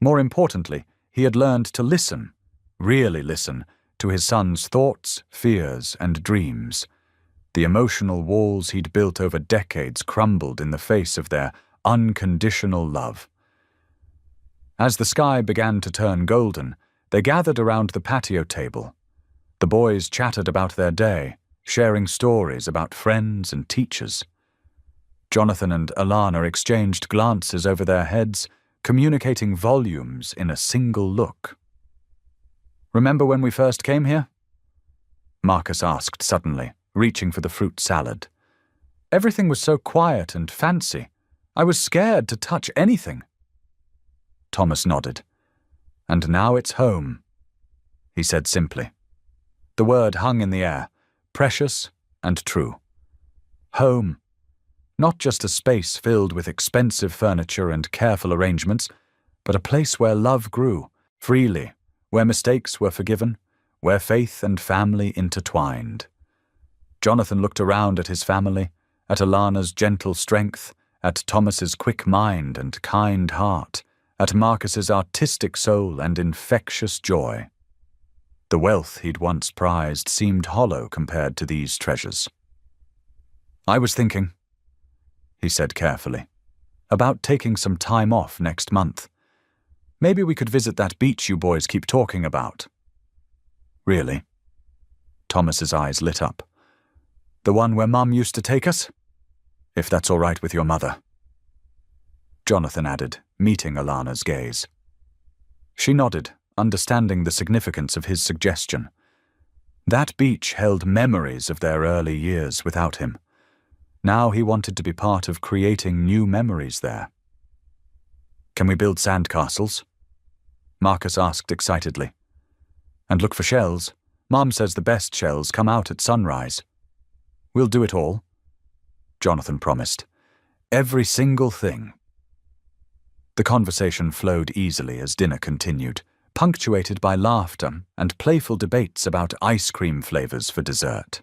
More importantly, he had learned to listen, really listen, to his son's thoughts, fears, and dreams. The emotional walls he'd built over decades crumbled in the face of their unconditional love. As the sky began to turn golden, they gathered around the patio table. The boys chattered about their day, sharing stories about friends and teachers. Jonathan and Alana exchanged glances over their heads, communicating volumes in a single look. "Remember when we first came here?" Marcus asked suddenly, reaching for the fruit salad. "Everything was so quiet and fancy. I was scared to touch anything." Thomas nodded. "And now it's home," he said simply. The word hung in the air, precious and true. Home. Not just a space filled with expensive furniture and careful arrangements, but a place where love grew, freely, where mistakes were forgiven, where faith and family intertwined. Jonathan looked around at his family, at Alana's gentle strength, at Thomas's quick mind and kind heart, at Marcus's artistic soul and infectious joy. The wealth he'd once prized seemed hollow compared to these treasures. "I was thinking," he said carefully, "about taking some time off next month. Maybe we could visit that beach you boys keep talking about." "Really?" Thomas's eyes lit up. "The one where Mum used to take us? If that's all right with your mother." Jonathan added, meeting Alana's gaze. She nodded, understanding the significance of his suggestion. That beach held memories of their early years without him. Now he wanted to be part of creating new memories there. "Can we build sandcastles?" Marcus asked excitedly. "And look for shells. Mom says the best shells come out at sunrise." "We'll do it all," Jonathan promised. "Every single thing." The conversation flowed easily as dinner continued, punctuated by laughter and playful debates about ice cream flavors for dessert.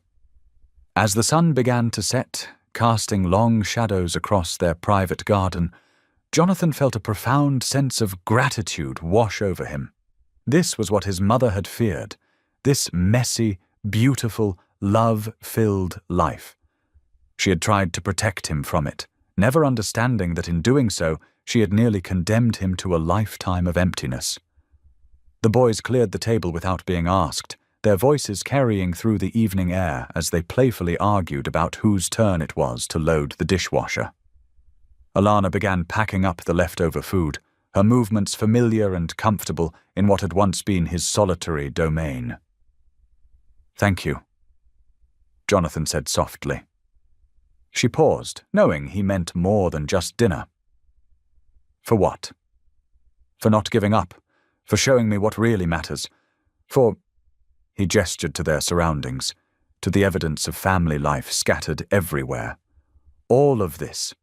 As the sun began to set, casting long shadows across their private garden, Jonathan felt a profound sense of gratitude wash over him. This was what his mother had feared, this messy, beautiful, love-filled life. She had tried to protect him from it, never understanding that in doing so, she had nearly condemned him to a lifetime of emptiness. The boys cleared the table without being asked, their voices carrying through the evening air as they playfully argued about whose turn it was to load the dishwasher. Alana began packing up the leftover food, her movements familiar and comfortable in what had once been his solitary domain. "Thank you," Jonathan said softly. She paused, knowing he meant more than just dinner. "For what?" "For not giving up, for showing me what really matters, for—" He gestured to their surroundings, to the evidence of family life scattered everywhere. All of this.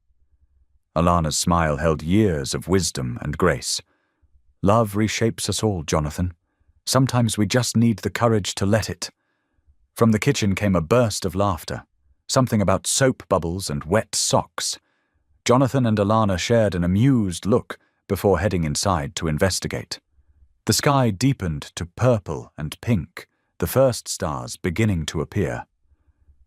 Alana's smile held years of wisdom and grace. "Love reshapes us all, Jonathan. Sometimes we just need the courage to let it." From the kitchen came a burst of laughter, something about soap bubbles and wet socks. Jonathan and Alana shared an amused look before heading inside to investigate. The sky deepened to purple and pink, the first stars beginning to appear.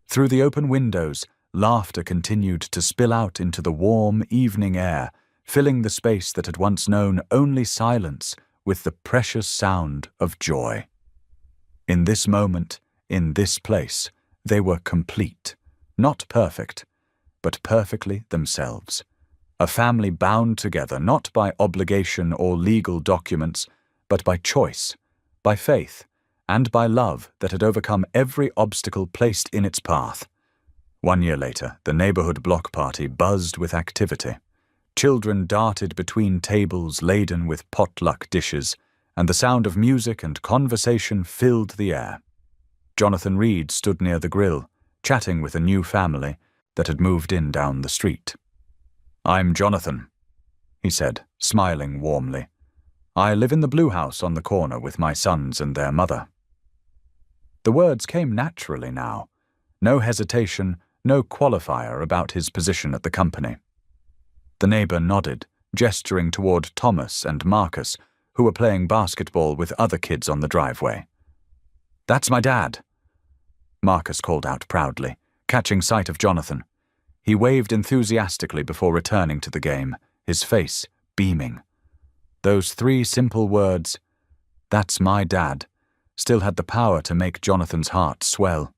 Through the open windows, laughter continued to spill out into the warm evening air, filling the space that had once known only silence with the precious sound of joy. In this moment, in this place, they were complete, not perfect, but perfectly themselves. A family bound together not by obligation or legal documents, but by choice, by faith, and by love that had overcome every obstacle placed in its path. 1 year later, the neighborhood block party buzzed with activity. Children darted between tables laden with potluck dishes, and the sound of music and conversation filled the air. Jonathan Reed stood near the grill, chatting with a new family that had moved in down the street. "I'm Jonathan," he said, smiling warmly. "I live in the blue house on the corner with my sons and their mother." The words came naturally now. No hesitation, no qualifier about his position at the company. The neighbor nodded, gesturing toward Thomas and Marcus, who were playing basketball with other kids on the driveway. "That's my dad," Marcus called out proudly, catching sight of Jonathan. He waved enthusiastically before returning to the game, his face beaming. Those 3 simple words, "That's my dad," still had the power to make Jonathan's heart swell.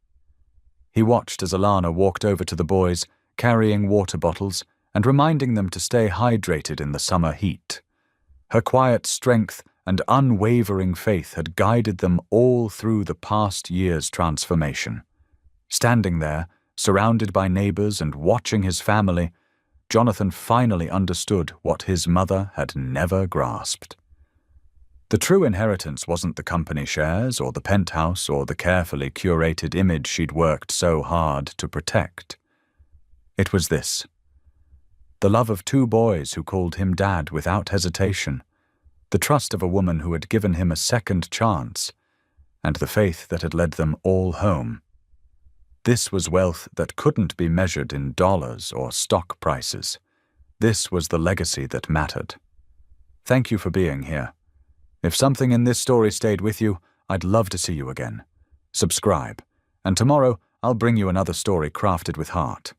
He watched as Alana walked over to the boys, carrying water bottles and reminding them to stay hydrated in the summer heat. Her quiet strength and unwavering faith had guided them all through the past year's transformation. Standing there, surrounded by neighbors and watching his family, Jonathan finally understood what his mother had never grasped. The true inheritance wasn't the company shares or the penthouse or the carefully curated image she'd worked so hard to protect. It was this: the love of 2 boys who called him Dad without hesitation, the trust of a woman who had given him a second chance, and the faith that had led them all home. This was wealth that couldn't be measured in dollars or stock prices. This was the legacy that mattered. Thank you for being here. If something in this story stayed with you, I'd love to see you again. Subscribe, and tomorrow I'll bring you another story crafted with heart.